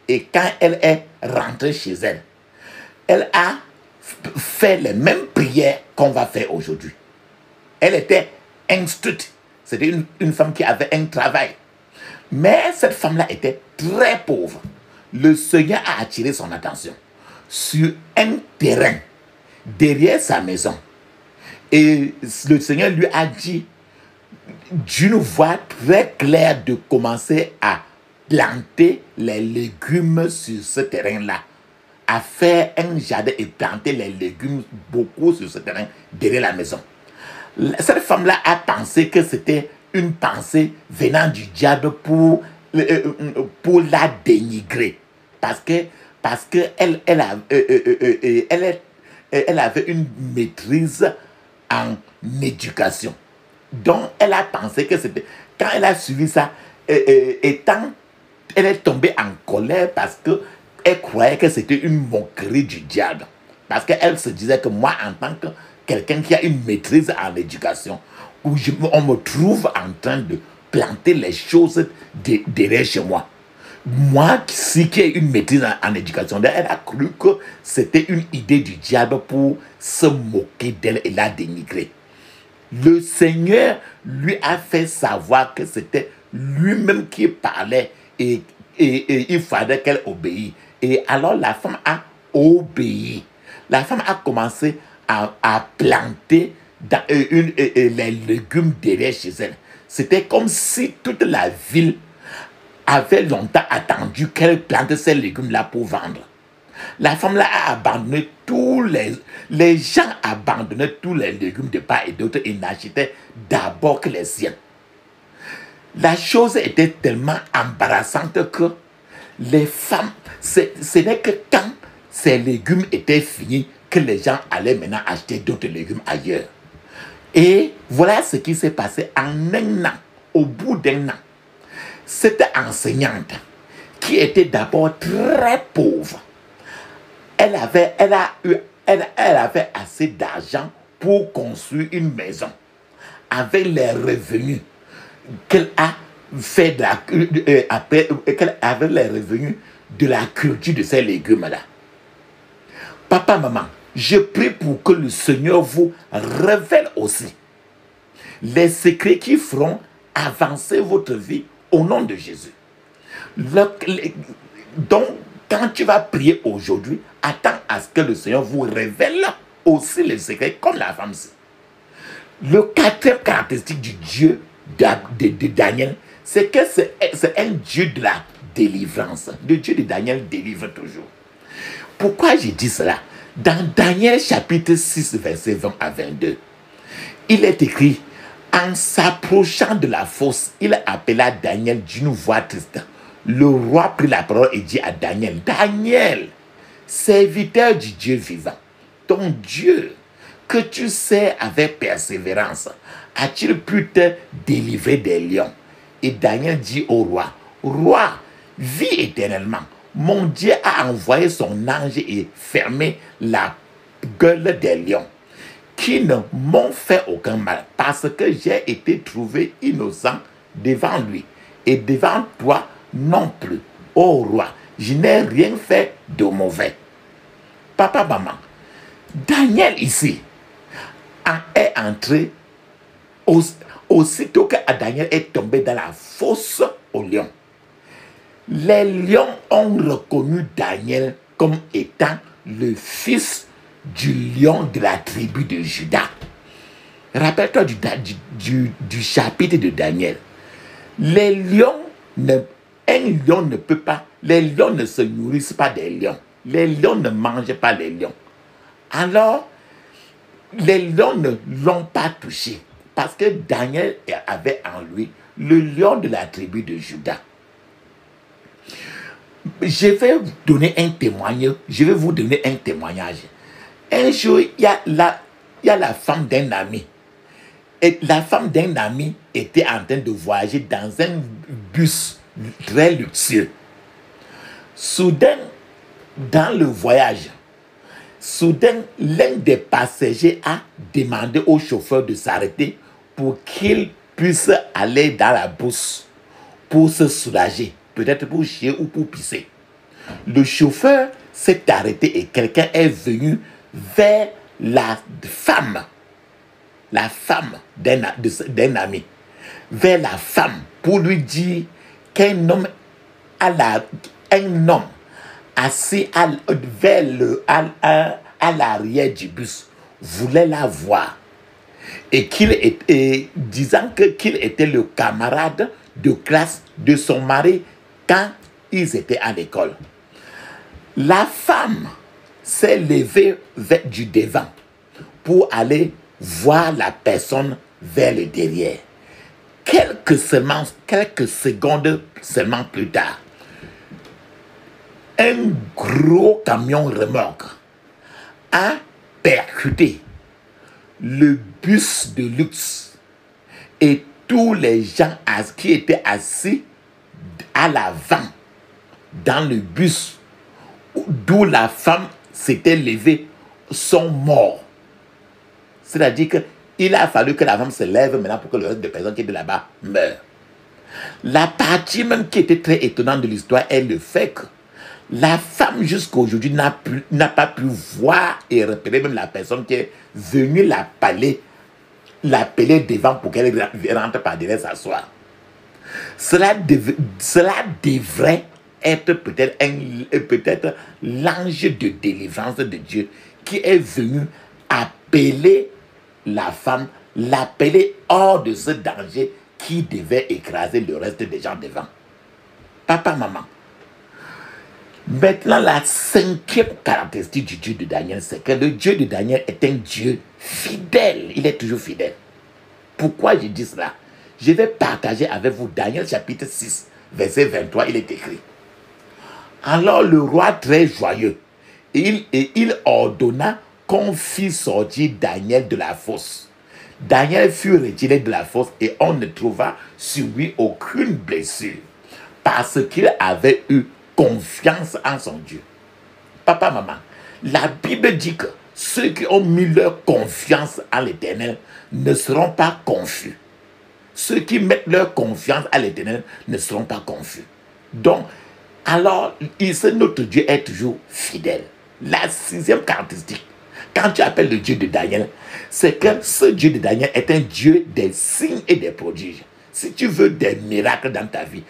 Et quand elle est rentrée chez elle, elle a fait les mêmes prières qu'on va faire aujourd'hui. Elle était instruite. C'était une femme qui avait un travail. Mais cette femme-là était très pauvre. Le Seigneur a attiré son attention sur un terrain derrière sa maison. Et le Seigneur lui a dit d'une voix très claire de commencer à planter les légumes sur ce terrain-là, à faire un jardin et planter les légumes beaucoup sur ce terrain derrière la maison. Cette femme-là a pensé que c'était une pensée venant du diable pour la dénigrer. Parce qu'elle avait une maîtrise en éducation. Donc, elle a pensé que c'était... Quand elle a suivi ça, elle est tombée en colère parce qu'elle croyait que c'était une moquerie du diable. Parce qu'elle se disait que moi, en tant que quelqu'un qui a une maîtrise en éducation, où on me trouve en train de planter les choses derrière chez moi. Moi, qui ai une maîtrise en éducation, elle a cru que c'était une idée du diable pour se moquer d'elle et la dénigrer. Le Seigneur lui a fait savoir que c'était lui-même qui parlait et il fallait qu'elle obéisse. Et alors la femme a obéi. La femme a commencé à planter les légumes derrière chez elle. C'était comme si toute la ville avait longtemps attendu qu'elle plante ces légumes-là pour vendre. La femme-là a abandonné les gens abandonnaient tous les légumes de part et d'autre et n'achetaient d'abord que les siens. La chose était tellement embarrassante que les femmes, ce n'est que quand ces légumes étaient finis que les gens allaient maintenant acheter d'autres légumes ailleurs. Et voilà ce qui s'est passé en un an, au bout d'un an. Cette enseignante, qui était d'abord très pauvre, elle avait assez d'argent pour construire une maison avec les revenus qu'elle a fait qu'elle avait les revenus de la culture de ces légumes-là. Papa, maman, je prie pour que le Seigneur vous révèle aussi les secrets qui feront avancer votre vie au nom de Jésus. Donc, quand tu vas prier aujourd'hui, attends à ce que le Seigneur vous révèle aussi les secrets comme la femme. Le quatrième caractéristique du Dieu de Daniel, c'est que c'est un Dieu de la délivrance. Le Dieu de Daniel délivre toujours. Pourquoi j'ai dit cela? Dans Daniel chapitre 6, verset 20 à 22, il est écrit: en s'approchant de la fosse, il appela Daniel d'une voix triste. Le roi prit la parole et dit à Daniel: Daniel, serviteur du Dieu vivant, ton Dieu, que tu sais avec persévérance, a-t-il pu te délivrer des lions? Et Daniel dit au roi: Roi, vis éternellement. Mon Dieu a envoyé son ange et fermé la gueule des lions, qui ne m'ont fait aucun mal, parce que j'ai été trouvé innocent devant lui et devant toi non plus. Ô roi, je n'ai rien fait de mauvais. Papa, maman, Daniel ici est entré aussitôt que Daniel est tombé dans la fosse aux lions. Les lions ont reconnu Daniel comme étant le fils du lion de la tribu de Juda. Rappelle-toi du chapitre de Daniel. Les lions, un lion ne peut pas, les lions ne se nourrissent pas des lions. Les lions ne mangent pas les lions. Alors, les lions ne l'ont pas touché parce que Daniel avait en lui le lion de la tribu de Juda. Je vais vous donner un témoignage. Un jour, il y a la femme d'un ami. Et la femme d'un ami était en train de voyager dans un bus très luxueux. Soudain, dans le voyage, l'un des passagers a demandé au chauffeur de s'arrêter pour qu'il puisse aller dans la bourse pour se soulager, peut-être pour chier ou pour pisser. Le chauffeur s'est arrêté et quelqu'un est venu vers la femme d'un ami, vers la femme pour lui dire qu'un homme assis à l'arrière du bus voulait la voir et disant qu'il était le camarade de classe de son mari quand ils étaient à l'école. La femme s'est levée du devant pour aller voir la personne vers le derrière. Quelques secondes seulement plus tard, un gros camion remorque a percuté le bus de luxe et tous les gens qui étaient assis à l'avant dans le bus d'où la femme s'était levée sont morts. C'est-à-dire qu'il a fallu que la femme se lève maintenant pour que le reste des personnes qui étaient là-bas meurent. La partie même qui était très étonnante de l'histoire est le fait que la femme jusqu'à aujourd'hui n'a pas pu voir et repérer même la personne qui est venue l'appeler devant pour qu'elle rentre par derrière s'asseoir. Cela devrait être peut-être l'ange de délivrance de Dieu qui est venu appeler la femme, l'appeler hors de ce danger qui devait écraser le reste des gens devant. Papa, maman. Maintenant, la cinquième caractéristique du Dieu de Daniel, c'est que le Dieu de Daniel est un Dieu fidèle. Il est toujours fidèle. Pourquoi je dis cela? Je vais partager avec vous Daniel chapitre 6, verset 23, il est écrit. Alors le roi très joyeux, il ordonna qu'on fit sortir Daniel de la fosse. Daniel fut retiré de la fosse et on ne trouva sur lui aucune blessure parce qu'il avait eu confiance en son Dieu. Papa, maman, la Bible dit que ceux qui ont mis leur confiance en l'Éternel ne seront pas confus. Ceux qui mettent leur confiance à l'Éternel ne seront pas confus. Donc, alors, notre Dieu est toujours fidèle. La sixième caractéristique, quand tu appelles le Dieu de Daniel, c'est que ce Dieu de Daniel est un Dieu des signes et des prodiges. Si tu veux des miracles dans ta vie,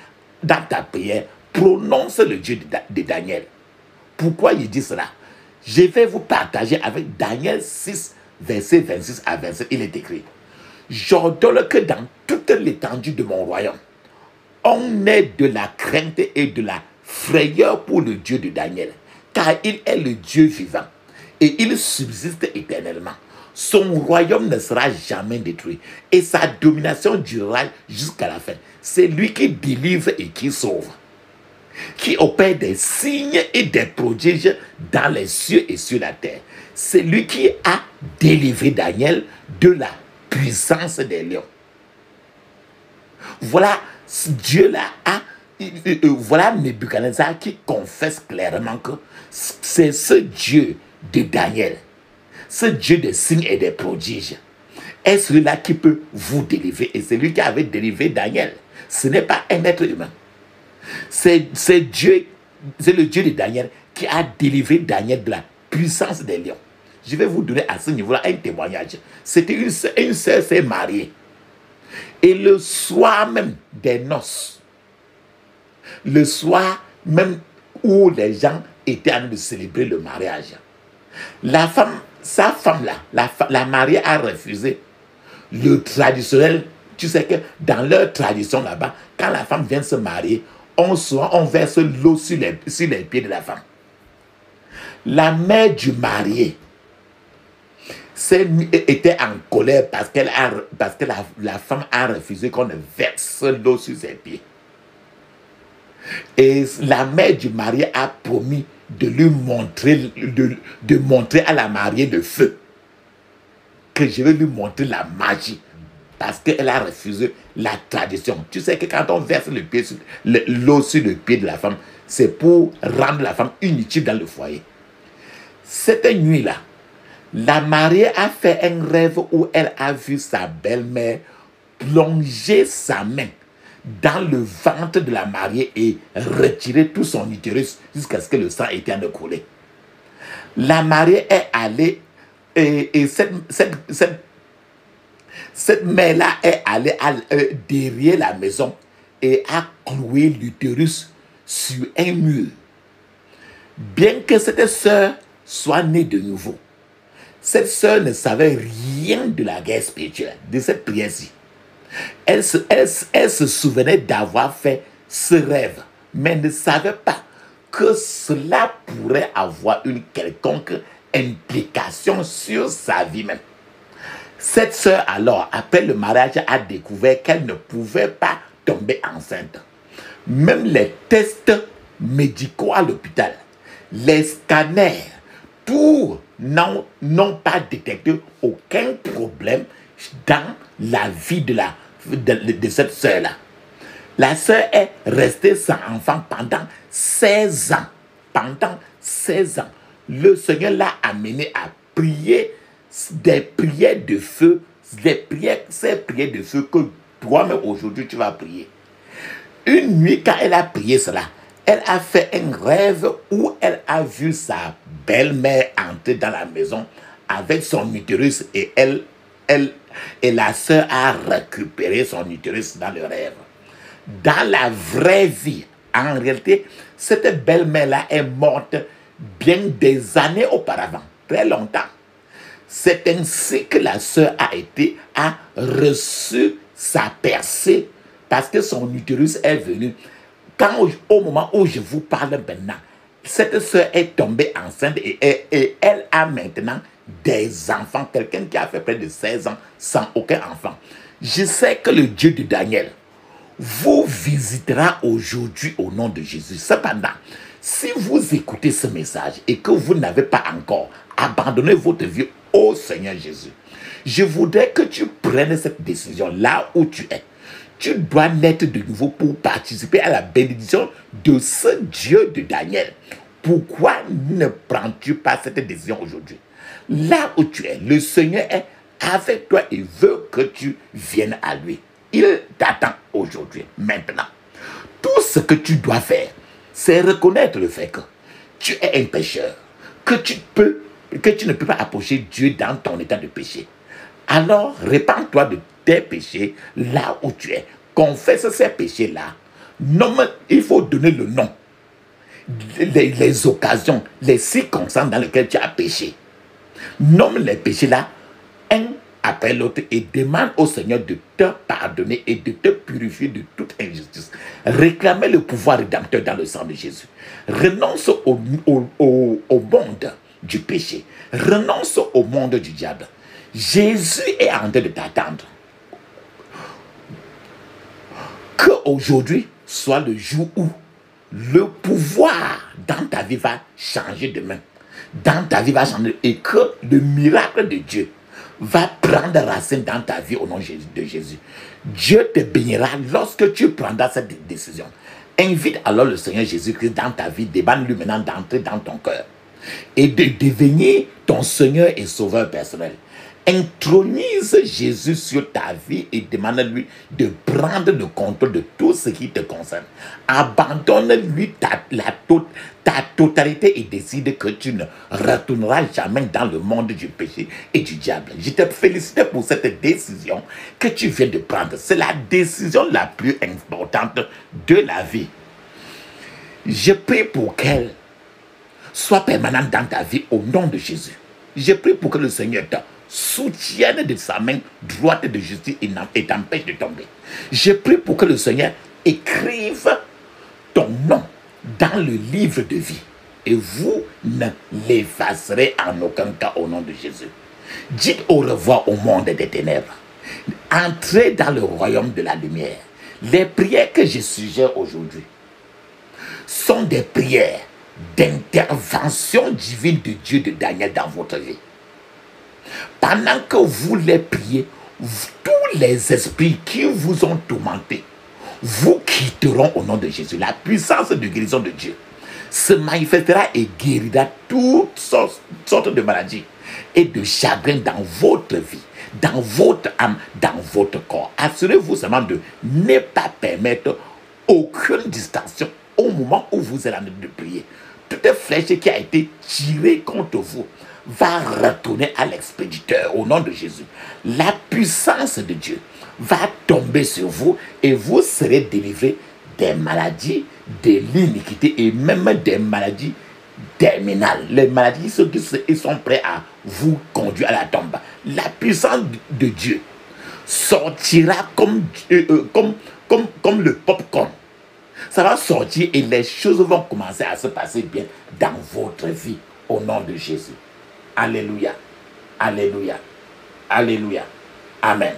dans ta prière, prononce le Dieu de Daniel. Pourquoi il dit cela? Je vais vous partager avec Daniel 6, verset 26 à 27. Il est écrit: j'ordonne que dans toute l'étendue de mon royaume, on ait de la crainte et de la frayeur pour le Dieu de Daniel, car il est le Dieu vivant et il subsiste éternellement. Son royaume ne sera jamais détruit et sa domination durera jusqu'à la fin. C'est lui qui délivre et qui sauve, qui opère des signes et des prodiges dans les cieux et sur la terre. C'est lui qui a délivré Daniel de la puissance des lions. Voilà, Dieu-là a... Voilà Nebuchadnezzar qui confesse clairement que c'est ce Dieu de Daniel, ce Dieu des signes et des prodiges, est celui-là qui peut vous délivrer. Et c'est lui qui avait délivré Daniel. Ce n'est pas un être humain. C'est Dieu, c'est le Dieu de Daniel qui a délivré Daniel de la puissance des lions. Je vais vous donner à ce niveau-là un témoignage. C'était une sœur s'est mariée. Et le soir même des noces, le soir même où les gens étaient en train de célébrer le mariage, la femme, sa femme là, la mariée a refusé le traditionnel. Tu sais que dans leur tradition là-bas, quand la femme vient se marier, on verse l'eau sur les pieds de la femme. La mère du marié était en colère parce que la femme a refusé qu'on ne verse l'eau sur ses pieds. Et la mère du marié a promis de lui montrer, de montrer à la mariée le feu. Que je vais lui montrer la magie. Parce qu'elle a refusé la tradition. Tu sais que quand on verse l'eau sur le pied de la femme, c'est pour rendre la femme inutile dans le foyer. Cette nuit-là, la mariée a fait un rêve où elle a vu sa belle-mère plonger sa main dans le ventre de la mariée et retirer tout son utérus jusqu'à ce que le sang ait en couler. La mariée est allée et cette mère-là est allée derrière la maison et a cloué l'utérus sur un mur. Bien que cette sœur soit née de nouveau, cette sœur ne savait rien de la guerre spirituelle, de cette prière-ci. Elle se souvenait d'avoir fait ce rêve, mais ne savait pas que cela pourrait avoir une quelconque implication sur sa vie même. Cette sœur alors, après le mariage, a découvert qu'elle ne pouvait pas tomber enceinte. Même les tests médicaux à l'hôpital, les scanners, tout n'ont pas détecté aucun problème dans la vie de cette sœur-là. La sœur est restée sans enfant pendant 16 ans. Pendant 16 ans. Le Seigneur l'a amenée à prier des prières de feu, ces prières de feu que toi-même aujourd'hui tu vas prier. Une nuit, quand elle a prié cela, elle a fait un rêve où elle a vu sa belle-mère entrer dans la maison avec son utérus et et la sœur a récupéré son utérus dans le rêve. Dans la vraie vie, en réalité, cette belle-mère-là est morte bien des années auparavant, très longtemps. C'est ainsi que la sœur a reçu sa percée, parce que son utérus est venu. Quand au moment où je vous parle maintenant, cette soeur est tombée enceinte et elle a maintenant des enfants. Quelqu'un qui a fait près de 16 ans sans aucun enfant. Je sais que le Dieu de Daniel vous visitera aujourd'hui au nom de Jésus. Cependant, si vous écoutez ce message et que vous n'avez pas encore abandonné votre vie au Seigneur Jésus, je voudrais que tu prennes cette décision là où tu es. Tu dois naître de nouveau pour participer à la bénédiction de ce Dieu de Daniel. Pourquoi ne prends-tu pas cette décision aujourd'hui? Là où tu es, le Seigneur est avec toi et veut que tu viennes à lui. Il t'attend aujourd'hui, maintenant. Tout ce que tu dois faire, c'est reconnaître le fait que tu es un pécheur, que tu ne peux pas approcher Dieu dans ton état de péché. Alors, répands-toi de tes péchés là où tu es. Confesse ces péchés-là. Il faut donner le nom, les occasions, les circonstances dans lesquelles tu as péché. Nomme les péchés-là, un après l'autre, et demande au Seigneur de te pardonner et de te purifier de toute injustice. Réclamez le pouvoir rédempteur dans le sang de Jésus. Renonce au monde du péché. Renonce au monde du diable. Jésus est en train de t'attendre. Que aujourd'hui soit le jour où le pouvoir dans ta vie va changer demain. Dans ta vie va changer et que le miracle de Dieu va prendre racine dans ta vie au nom de Jésus. Dieu te bénira lorsque tu prendras cette décision. Invite alors le Seigneur Jésus-Christ dans ta vie, demande-lui maintenant d'entrer dans ton cœur et de devenir ton Seigneur et Sauveur personnel. Intronise Jésus sur ta vie et demande-lui de prendre le contrôle de tout ce qui te concerne. Abandonne-lui ta totalité et décide que tu ne retourneras jamais dans le monde du péché et du diable. Je te félicite pour cette décision que tu viens de prendre. C'est la décision la plus importante de la vie. Je prie pour qu'elle soit permanente dans ta vie au nom de Jésus. Je prie pour que le Seigneur te soutienne de sa main droite de justice et t'empêche de tomber. Je prie pour que le Seigneur écrive ton nom dans le livre de vie et vous ne l'effacerez en aucun cas au nom de Jésus. Dites au revoir au monde des ténèbres. Entrez dans le royaume de la lumière. Les prières que je suggère aujourd'hui sont des prières d'intervention divine de Dieu de Daniel dans votre vie. Pendant que vous les priez, tous les esprits qui vous ont tourmenté vous quitteront au nom de Jésus. La puissance de guérison de Dieu se manifestera et guérira toutes sortes de maladies et de chagrins dans votre vie, dans votre âme, dans votre corps. Assurez-vous seulement de ne pas permettre aucune distraction au moment où vous êtes en train de prier. Toute flèche qui a été tirée contre vous va retourner à l'expéditeur au nom de Jésus. La puissance de Dieu va tomber sur vous et vous serez délivrés des maladies, de l'iniquité et même des maladies terminales. Les maladies qui sont prêts à vous conduire à la tombe. La puissance de Dieu sortira comme le popcorn. Ça va sortir et les choses vont commencer à se passer bien dans votre vie au nom de Jésus. Alléluia, alléluia, alléluia, amen.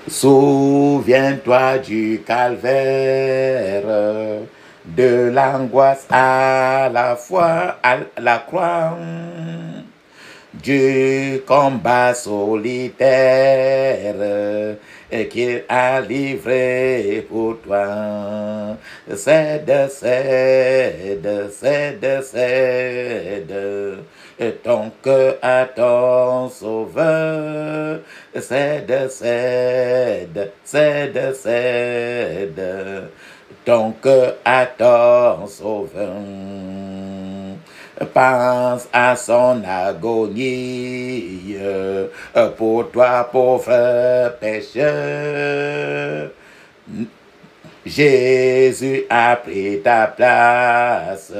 Souviens-toi du calvaire, de l'angoisse à la foi, à la croix. Du combat solitaire et qu'il a livré pour toi. Cède ton cœur à ton sauveur. Cède ton cœur à ton sauveur. Pense à son agonie pour toi, pauvre pécheur. Jésus a pris ta place.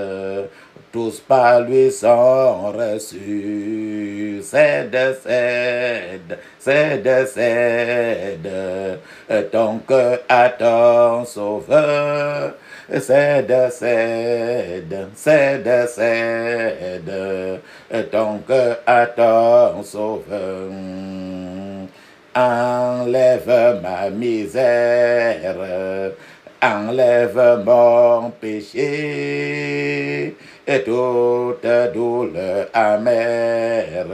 Tous par lui sont reçus. Cède, cède, cède, cède ton cœur à ton sauveur. Cède, cède, cède, cède ton cœur à ton sauveur. Enlève ma misère, enlève mon péché et toute douleur amère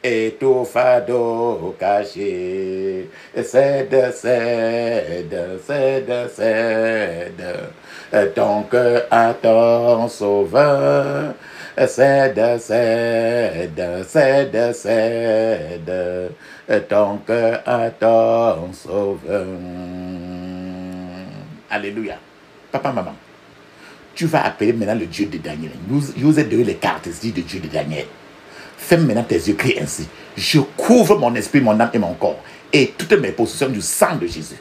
et tout fardeau caché. Cède, cède, cède, cède ton cœur à ton sauveur. Cède, cède, cède, cède ton cœur à ton sauveur. Alléluia. Papa, maman, tu vas appeler maintenant le Dieu de Daniel. Je vous ai donné les caractéristiques du Dieu de Daniel. Fais maintenant tes yeux, crie ainsi. Je couvre mon esprit, mon âme et mon corps et toutes mes possessions du sang de Jésus.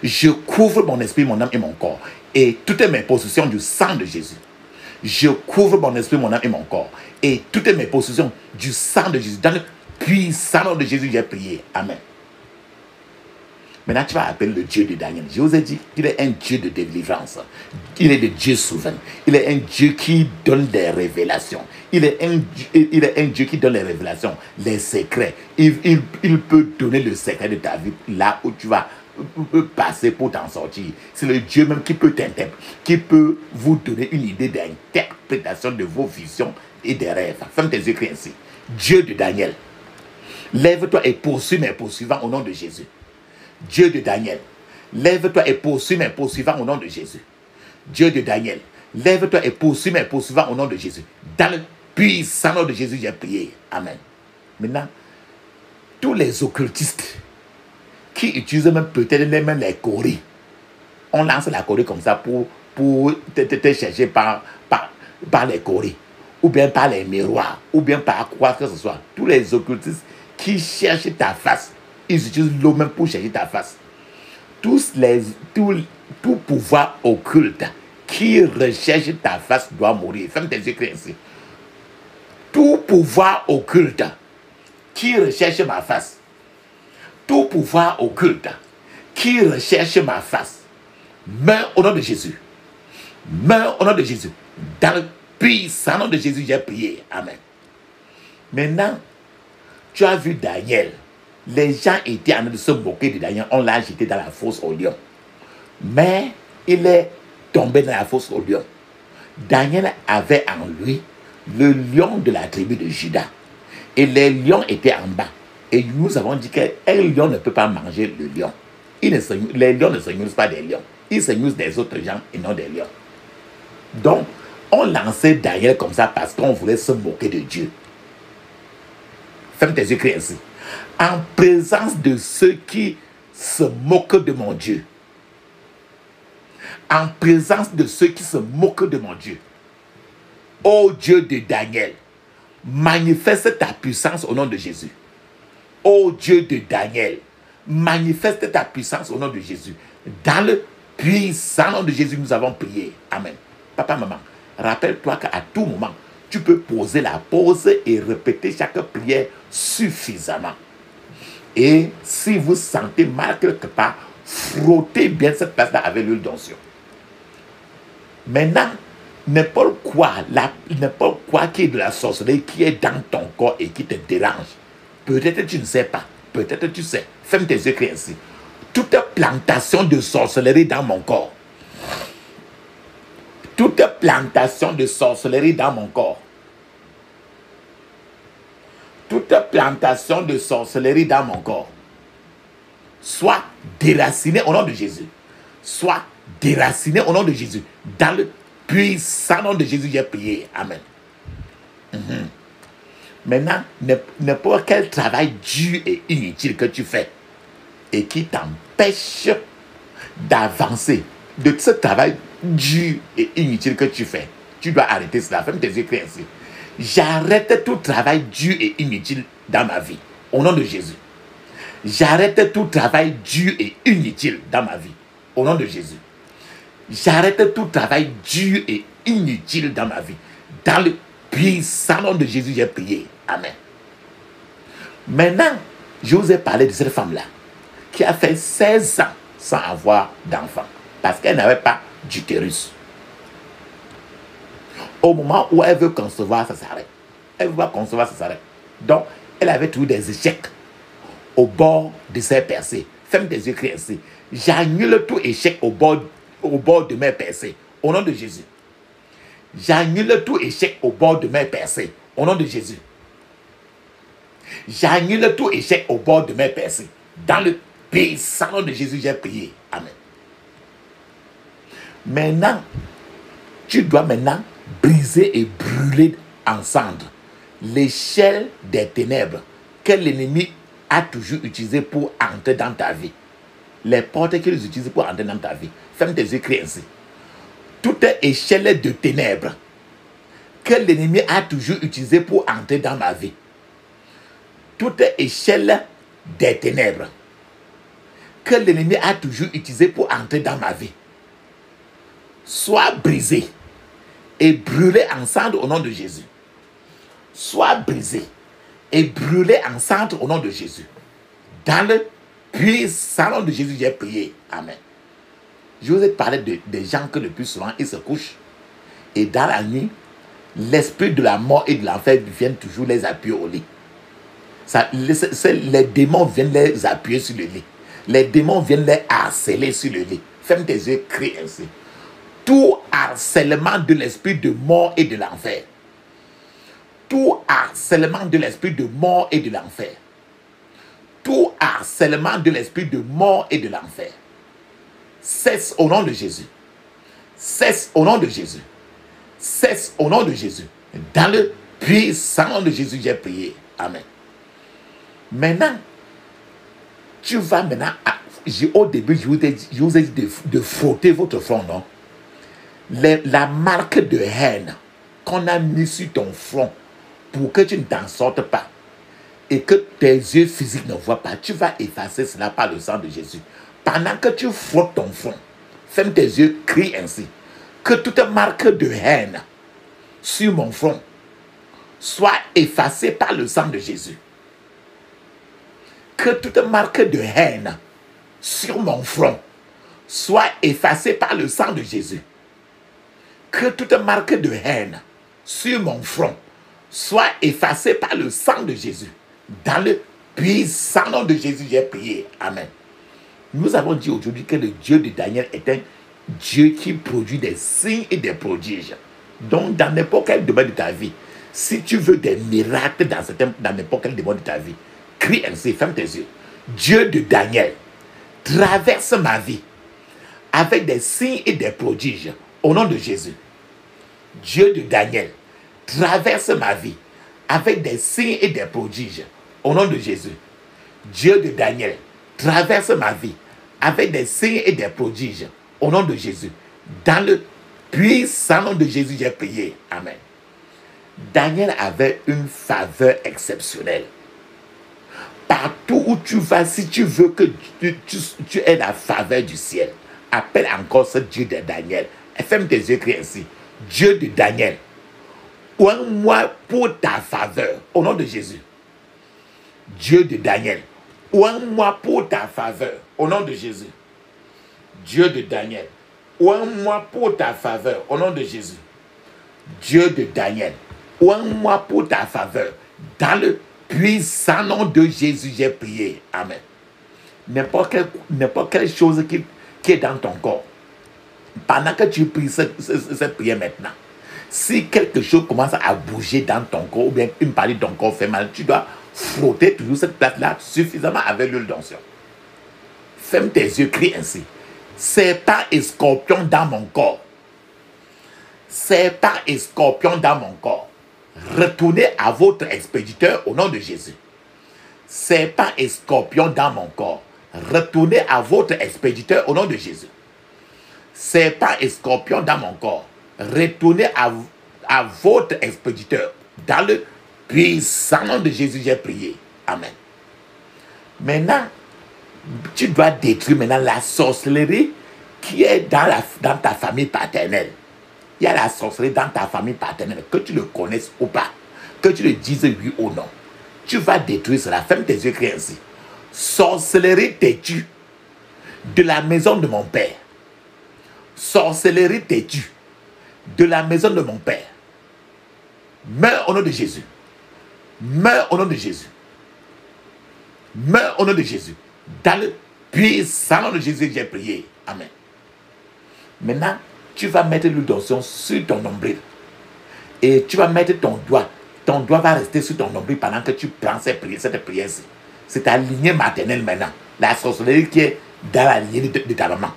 Je couvre mon esprit, mon âme et mon corps et toutes mes possessions du sang de Jésus. Je couvre mon esprit, mon âme et mon corps et toutes mes possessions du sang de Jésus. Dans le puissant nom de Jésus, j'ai prié. Amen. Maintenant, tu vas appeler le Dieu de Daniel. Je vous ai dit qu'il est un Dieu de délivrance. Il est le Dieu souverain. Il est un Dieu qui donne des révélations. Il est un Dieu qui donne les révélations, les secrets. Il peut donner le secret de ta vie là où tu vas passer pour t'en sortir. C'est le Dieu même qui peut t'interpréter, qui peut vous donner une idée d'interprétation de vos visions et des rêves. Ferme tes yeux, crie ainsi. Dieu de Daniel, lève-toi et poursuis mes poursuivants au nom de Jésus. Dieu de Daniel, lève-toi et poursuis mes poursuivants au nom de Jésus. Dieu de Daniel, lève-toi et poursuis mes poursuivants au nom de Jésus. Dans le puissant nom de Jésus, j'ai prié. Amen. Maintenant, tous les occultistes qui utilisent même peut-être même les choris, on lance la choré comme ça pour te chercher par les choris, ou bien par les miroirs, ou bien par quoi que ce soit. Tous les occultistes qui cherchent ta face, ils utilisent l'eau même pour chercher ta face. Tout pouvoir occulte qui recherche ta face doit mourir. Ferme tes yeux, crie ainsi. Tout pouvoir occulte qui recherche ma face, tout pouvoir occulte qui recherche ma face, meurs au nom de Jésus. Meurs au nom de Jésus. Dans le puissant nom de Jésus, j'ai prié. Amen. Maintenant, tu as vu Daniel. Les gens étaient en train de se moquer de Daniel. On l'a jeté dans la fosse au lion. Mais il est tombé dans la fosse au lion. Daniel avait en lui le lion de la tribu de Juda. Et les lions étaient en bas. Et nous avons dit qu'un lion ne peut pas manger le lion. Les lions ne se nourrissent pas des lions. Ils se nourrissent des autres gens et non des lions. Donc, on lançait Daniel comme ça parce qu'on voulait se moquer de Dieu. Ferme tes yeux, crie ainsi. En présence de ceux qui se moquent de mon Dieu. En présence de ceux qui se moquent de mon Dieu. Ô Dieu de Daniel, manifeste ta puissance au nom de Jésus. Ô Dieu de Daniel, manifeste ta puissance au nom de Jésus. Dans le puissant nom de Jésus, nous avons prié. Amen. Papa, maman, rappelle-toi qu'à tout moment, tu peux poser la pause et répéter chaque prière suffisamment. Et si vous sentez mal quelque part, frottez bien cette place-là avec l'huile d'onction. Maintenant, n'importe quoi qui est de la sorcellerie, qui est dans ton corps et qui te dérange, peut-être tu ne sais pas, peut-être tu sais. Ferme tes yeux, crie ainsi. Toute plantation de sorcellerie dans mon corps, toute plantation de sorcellerie dans mon corps, toute plantation de sorcellerie dans mon corps, soit déracinée au nom de Jésus. Soit déracinée au nom de Jésus. Dans le puissant nom de Jésus, j'ai prié. Amen. Maintenant, n'importe quel travail dur et inutile que tu fais et qui t'empêche d'avancer, de ce travail dur et inutile que tu fais, tu dois arrêter cela. Ferme tes yeux, crie ainsi. J'arrête tout travail dur et inutile dans ma vie. Au nom de Jésus. J'arrête tout travail dur et inutile dans ma vie. Au nom de Jésus. J'arrête tout travail dur et inutile dans ma vie. Dans le puissant nom de Jésus, j'ai prié. Amen. Maintenant, je vous ai parlé de cette femme-là qui a fait 16 ans sans avoir d'enfant parce qu'elle n'avait pas d'utérus. Au moment où elle veut concevoir, ça s'arrête. Elle veut concevoir, ça s'arrête. Donc, elle avait toujours des échecs au bord de ses percées. Ferme tes yeux, crie ainsi. J'annule tout échec au bord de mes percées. Au nom de Jésus. J'annule tout échec au bord de mes percées. Au nom de Jésus. J'annule tout échec au bord de mes percées. Dans le puissant nom de Jésus, j'ai prié. Amen. Maintenant, tu dois maintenant briser et brûler en cendres l'échelle des ténèbres que l'ennemi a toujours utilisé pour entrer dans ta vie. Les portes qu'il utilise pour entrer dans ta vie. Ferme tes yeux, crie ainsi. Toute échelle de ténèbres que l'ennemi a toujours utilisé pour entrer dans ma vie. Toute échelle des ténèbres que l'ennemi a toujours utilisé pour entrer dans ma vie. Soit brisée et brûlée en cendres au nom de Jésus. Soit brisée et brûlée en cendres au nom de Jésus. Dans le puissant nom de Jésus, j'ai prié. Amen. Je vous ai parlé des gens que le plus souvent, ils se couchent. Et dans la nuit, l'esprit de la mort et de l'enfer viennent toujours les appuyer au lit. Les démons viennent les appuyer sur le lit. Les démons viennent les harceler sur le lit. Ferme tes yeux, crie ainsi. Tout harcèlement de l'esprit de mort et de l'enfer. Tout harcèlement de l'esprit de mort et de l'enfer. Tout harcèlement de l'esprit de mort et de l'enfer. Cesse au nom de Jésus. Cesse au nom de Jésus. Cesse au nom de Jésus. Dans le puissant nom de Jésus, j'ai prié. Amen. Maintenant, tu vas maintenant... Au début, je vous ai dit de frotter votre front, non? La marque de haine qu'on a mis sur ton front pour que tu ne t'en sortes pas et que tes yeux physiques ne voient pas, tu vas effacer cela par le sang de Jésus. Pendant que tu frottes ton front, ferme tes yeux, crie ainsi. Que toute marque de haine sur mon front soit effacée par le sang de Jésus. Que toute marque de haine sur mon front soit effacée par le sang de Jésus. Que toute marque de haine sur mon front soit effacée par le sang de Jésus. Dans le puissant nom de Jésus, j'ai prié. Amen. Nous avons dit aujourd'hui que le Dieu de Daniel est un Dieu qui produit des signes et des prodiges. Donc, dans n'importe quel domaine de ta vie, si tu veux des miracles dans n'importe quel domaine de ta vie, crie ainsi, ferme tes yeux. Dieu de Daniel, traverse ma vie avec des signes et des prodiges au nom de Jésus. Dieu de Daniel, traverse ma vie avec des signes et des prodiges au nom de Jésus. Dieu de Daniel, traverse ma vie avec des signes et des prodiges au nom de Jésus. Dans le puissant nom de Jésus, j'ai prié. Amen. Daniel avait une faveur exceptionnelle. Partout où tu vas, si tu veux que tu aies la faveur du ciel, appelle encore ce Dieu de Daniel. Et ferme tes yeux, crie ainsi. Dieu de Daniel, oins-moi pour ta faveur, au nom de Jésus. Dieu de Daniel, oins-moi pour ta faveur, au nom de Jésus. Dieu de Daniel, oins-moi pour ta faveur, au nom de Jésus. Dieu de Daniel, oins-moi pour ta faveur. Dans le puissant nom de Jésus, j'ai prié. Amen. N'importe quelle chose qui est dans ton corps, pendant que tu pries cette prière maintenant, si quelque chose commence à bouger dans ton corps, ou bien une partie de ton corps fait mal, tu dois frotter toujours cette place-là suffisamment avec l'huile d'onction. Ferme tes yeux, crie ainsi. Serpent et scorpion dans mon corps. Serpent et scorpion dans mon corps. Retournez à votre expéditeur au nom de Jésus. Serpent et scorpion dans mon corps. Retournez à votre expéditeur au nom de Jésus. Serpent et scorpion dans mon corps. Retournez à votre expéditeur. Dans le puissant nom de Jésus, j'ai prié. Amen. Maintenant, tu dois détruire maintenant la sorcellerie qui est dans ta famille paternelle. Il y a la sorcellerie dans ta famille paternelle, que tu le connaisses ou pas, que tu le dises oui ou non. Tu vas détruire cela. Ferme tes yeux, crie ainsi. Sorcellerie têtue de la maison de mon père. Sorcellerie têtue de la maison de mon père. Meurs au nom de Jésus. Meurs au nom de Jésus. Meurs au nom de Jésus. Dans le puissant nom de Jésus, j'ai prié. Amen. Maintenant, tu vas mettre l'huile d'onction sur ton nombril. Et tu vas mettre ton doigt. Ton doigt va rester sur ton nombril pendant que tu prends cette prière-ci. C'est ta lignée maternelle maintenant. La sorcellerie qui est dans la lignée de ta maman.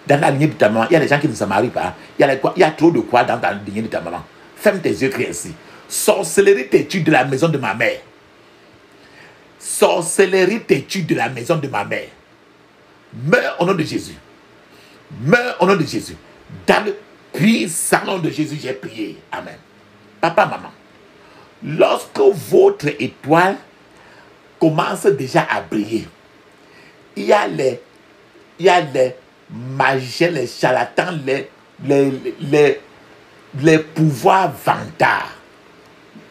Dans la lignée de ta maman, il y a des gens qui ne se marient pas. Il y a trop de quoi dans ta lignée de ta maman. Ferme tes yeux, crie ainsi. Sorcellerie têtue de la maison de ma mère. Sorcellerie têtue de la maison de ma mère. Meurs au nom de Jésus. Meurs au nom de Jésus. Dans le puissant nom de Jésus, j'ai prié. Amen. Papa, maman, lorsque votre étoile commence déjà à briller, il y a les magiciens, les charlatans, les pouvoirs vantards,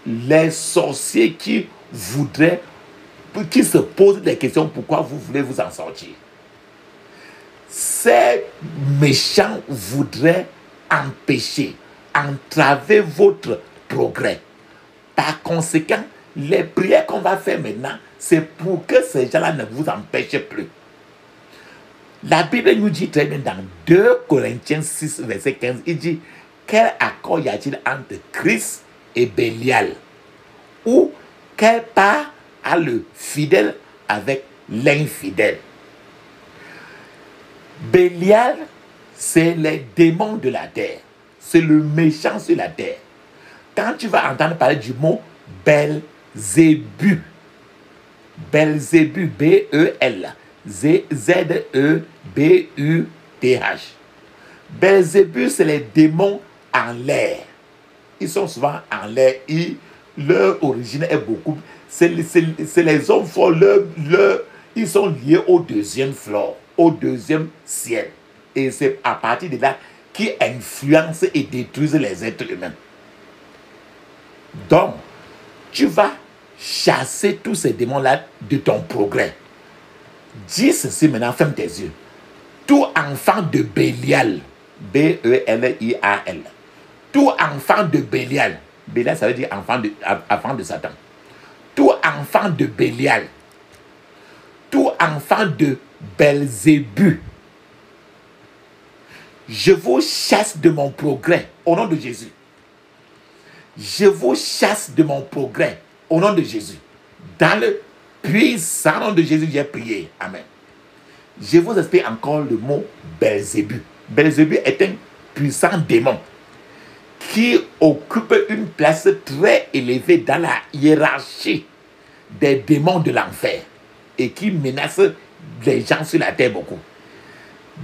les sorciers qui se posent des questions pourquoi vous voulez vous en sortir. Ces méchants voudraient empêcher, entraver votre progrès. Par conséquent, les prières qu'on va faire maintenant, c'est pour que ces gens-là ne vous empêchent plus. La Bible nous dit très bien dans 2 Corinthiens 6, verset 15, il dit, quel accord y a-t-il entre Christ et Bélial? Ou quelle part a le fidèle avec l'infidèle? Bélial, c'est les démons de la terre. C'est le méchant sur la terre. Quand tu vas entendre parler du mot Belzébuth, Belzébuth, B-E-L, Z-E-B-U-T-H. Belzébuth, c'est les démons en l'air. Ils sont souvent en l'air. Leur origine est beaucoup. C'est les hommes forts. Ils sont liés au deuxième flore, au deuxième ciel. Et c'est à partir de là qu'ils influencent et détruisent les êtres humains. Donc, tu vas chasser tous ces démons-là de ton progrès. Dis ceci maintenant, ferme tes yeux. Tout enfant de Bélial, B-E-L-I-A-L, tout enfant de Bélial, Bélial ça veut dire enfant de Satan. Tout enfant de Bélial, tout enfant de Belzébuth, je vous chasse de mon progrès au nom de Jésus. Je vous chasse de mon progrès au nom de Jésus. Dans le puissant nom de Jésus, j'ai prié. Amen. Je vous explique encore le mot Belzébuth. Belzébuth est un puissant démon qui occupe une place très élevée dans la hiérarchie des démons de l'enfer et qui menace les gens sur la terre beaucoup.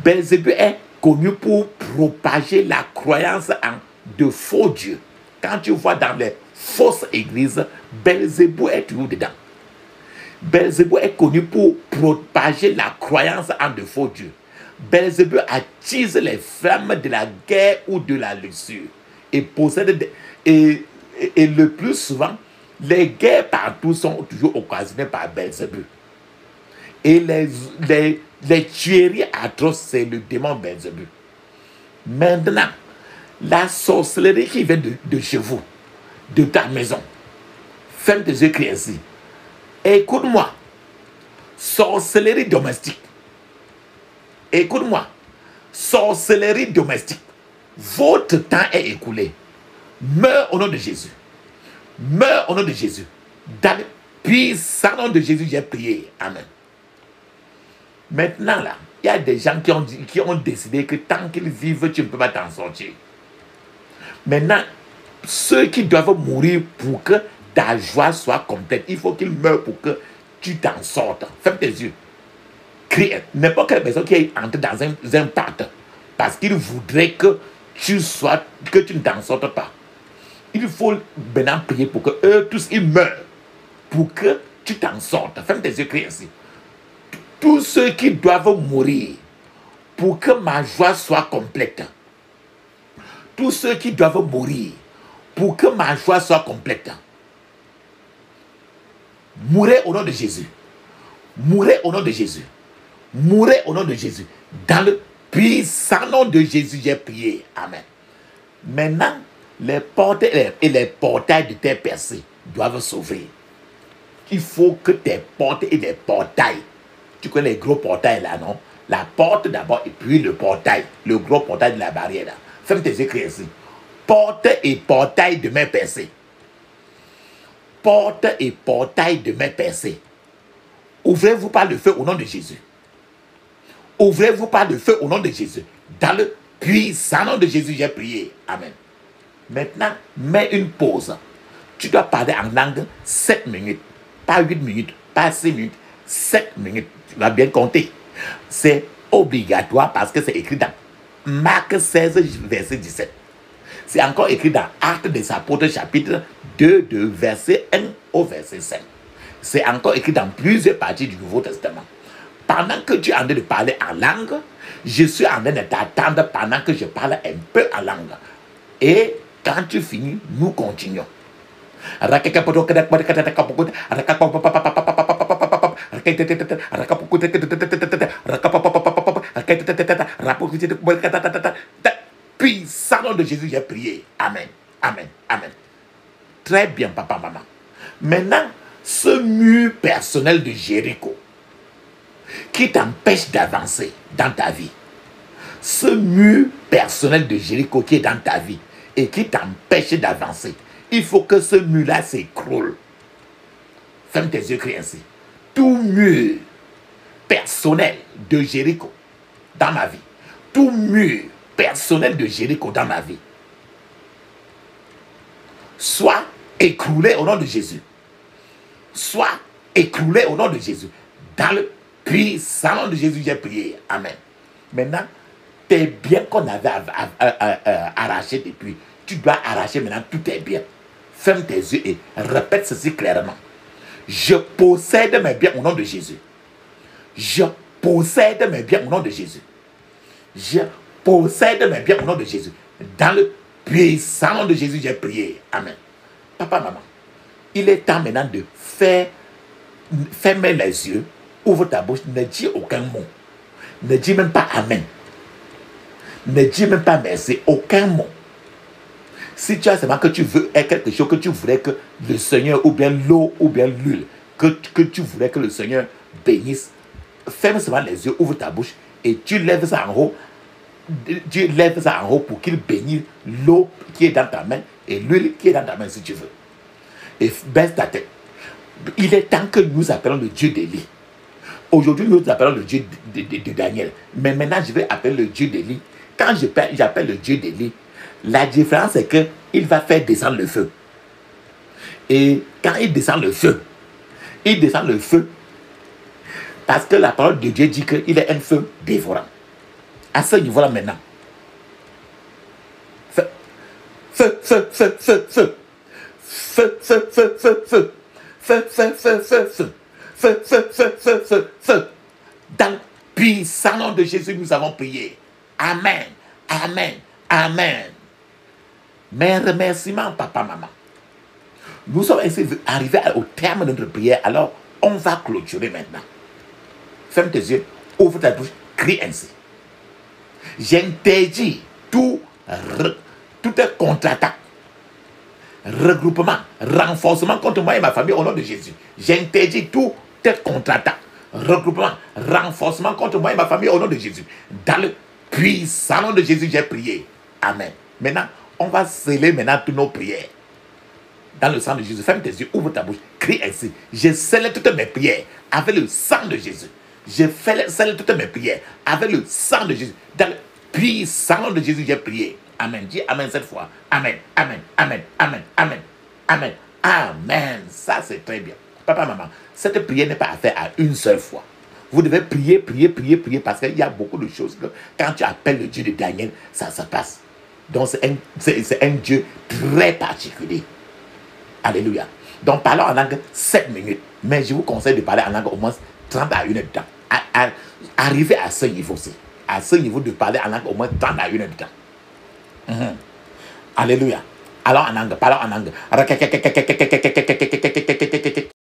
Belzébuth est connu pour propager la croyance en de faux dieux. Quand tu vois dans les fausses églises, Belzébuth est toujours dedans. Belzébuth est connu pour propager la croyance en de faux dieux. Belzébuth attise les flammes de la guerre ou de la luxure et possède et le plus souvent, les guerres partout sont toujours occasionnées par Belzébuth. Et les tueries atroces, c'est le démon Belzébuth. Maintenant, la sorcellerie qui vient de chez vous, de ta maison, ferme tes yeux, crie ainsi. Écoute-moi, sorcellerie domestique. Écoute-moi, sorcellerie domestique. Votre temps est écoulé. Meurs au nom de Jésus. Meurs au nom de Jésus. Dans le puissant nom de Jésus, j'ai prié. Amen. Maintenant, là, il y a des gens qui ont décidé que tant qu'ils vivent, tu ne peux pas t'en sortir. Maintenant, ceux qui doivent mourir pour que ta joie soit complète, il faut qu'ils meurent pour que tu t'en sortes. Ferme tes yeux. Crie. N'importe quelle personne qui est entrée dans un pacte parce qu'il voudrait que tu ne t'en sortes pas. Il faut maintenant prier pour que eux tous ils meurent pour que tu t'en sortes. Ferme tes yeux, crie ainsi. Tous ceux qui doivent mourir pour que ma joie soit complète. Tous ceux qui doivent mourir, pour que ma joie soit complète. Mourez au nom de Jésus. Mourez au nom de Jésus. Mourez au nom de Jésus. Dans le puissant nom de Jésus, j'ai prié. Amen. Maintenant, les portes et les portails de tes percées doivent s'ouvrir. Il faut que tes portes et les portails, tu connais les gros portails là, non? La porte d'abord et puis le portail, le gros portail de la barrière là. Ferme tes écrits ici. Porte et portail de mes percées. Porte et portail de mes percées. Ouvrez-vous par le feu au nom de Jésus. Ouvrez-vous par le feu au nom de Jésus. Dans le puissant nom de Jésus, j'ai prié. Amen. Maintenant, mets une pause. Tu dois parler en langue 7 minutes. Pas 8 minutes, pas 6 minutes, 7 minutes. Tu vas bien compter. C'est obligatoire parce que c'est écrit dans Marc 16, verset 17. C'est encore écrit dans Actes des Apôtres, chapitre 2, de verset 1 au verset 5. C'est encore écrit dans plusieurs parties du Nouveau Testament. Pendant que tu es en train de parler en langue, je suis en train de t'attendre pendant que je parle un peu en langue. Et quand tu finis, nous continuons. Puissant nom de Jésus, j'ai prié. Amen. Amen. Amen. Très bien, papa, maman. Maintenant, ce mur personnel de Jéricho qui t'empêche d'avancer dans ta vie. Ce mur personnel de Jéricho qui est dans ta vie et qui t'empêche d'avancer. Il faut que ce mur-là s'écroule. Ferme tes yeux, crie ainsi. Tout mur personnel de Jéricho dans ma vie. Tout mur personnel de Jéricho dans ma vie. Soit écroulé au nom de Jésus. Soit écroulé au nom de Jésus. Dans le puissant nom de Jésus, j'ai prié. Amen. Maintenant, tes biens qu'on avait arrachés depuis, tu dois arracher maintenant tous tes biens. Ferme tes yeux et répète ceci clairement. Je possède mes biens au nom de Jésus. Je possède mes biens au nom de Jésus. Je possède mes biens au nom de Jésus. Dans le puissant nom de Jésus, j'ai prié. Amen. Papa, maman, il est temps maintenant de fermer les yeux, ouvre ta bouche, ne dis aucun mot. Ne dis même pas Amen. Ne dis même pas merci, aucun mot. Si tu as seulement que tu veux quelque chose que tu voudrais que le Seigneur, ou bien l'eau, ou bien l'huile, que tu voudrais que le Seigneur bénisse, ferme seulement les yeux, ouvre ta bouche et tu lèves ça en haut. Tu lèves ça en haut pour qu'il bénisse l'eau qui est dans ta main et l'huile qui est dans ta main si tu veux. Et baisse ta tête. Il est temps que nous appelons le Dieu d'Élie. Aujourd'hui, nous appelons le Dieu de Daniel. Mais maintenant, je vais appeler le Dieu d'Élie. Quand j'appelle le Dieu d'Élie, la différence est qu'il va faire descendre le feu. Et quand il descend le feu, parce que la parole de Dieu dit qu'il est un feu dévorant. À ce niveau-là maintenant. Feu, feu, feu, feu, feu, feu. Feu, feu, feu, feu, feu. Feu, feu, feu, feu, feu. Feu, feu, feu, feu, feu, feu. Dans le puissant nom de Jésus, nous avons prié. Amen. Amen. Amen. Mes remerciements, papa, maman. Nous sommes ainsi arrivés au terme de notre prière. Alors, on va clôturer maintenant. Ferme tes yeux, ouvre ta bouche, crie ainsi. J'interdis toute contre-attaque, regroupement, renforcement contre moi et ma famille au nom de Jésus. J'interdis toute contre-attaque, regroupement, renforcement contre moi et ma famille au nom de Jésus. Dans le puissant nom de Jésus, j'ai prié. Amen. Maintenant, on va sceller maintenant toutes nos prières. Dans le sang de Jésus, ferme tes yeux, ouvre ta bouche, crie ainsi. Je scelle toutes mes prières avec le sang de Jésus. Je scelle toutes mes prières avec le sang de Jésus. Dans le puissant nom de Jésus, j'ai prié. Amen. Dis Amen cette fois. Amen. Amen. Amen. Amen. Amen. Amen. Amen. Ça, c'est très bien. Papa, maman, cette prière n'est pas à faire à une seule fois. Vous devez prier, prier, prier, prier, parce qu'il y a beaucoup de choses que quand tu appelles le Dieu de Daniel, ça se passe. Donc, c'est un Dieu très particulier. Alléluia. Donc, parlons en langue 7 minutes. Mais je vous conseille de parler en langue au moins 30 à 1 heure de temps. Arrivez à ce niveau-ci. à ce niveau de parler en langue au moins 30 à 1 heure de temps. Alléluia. Alors en langue, parlons en langue.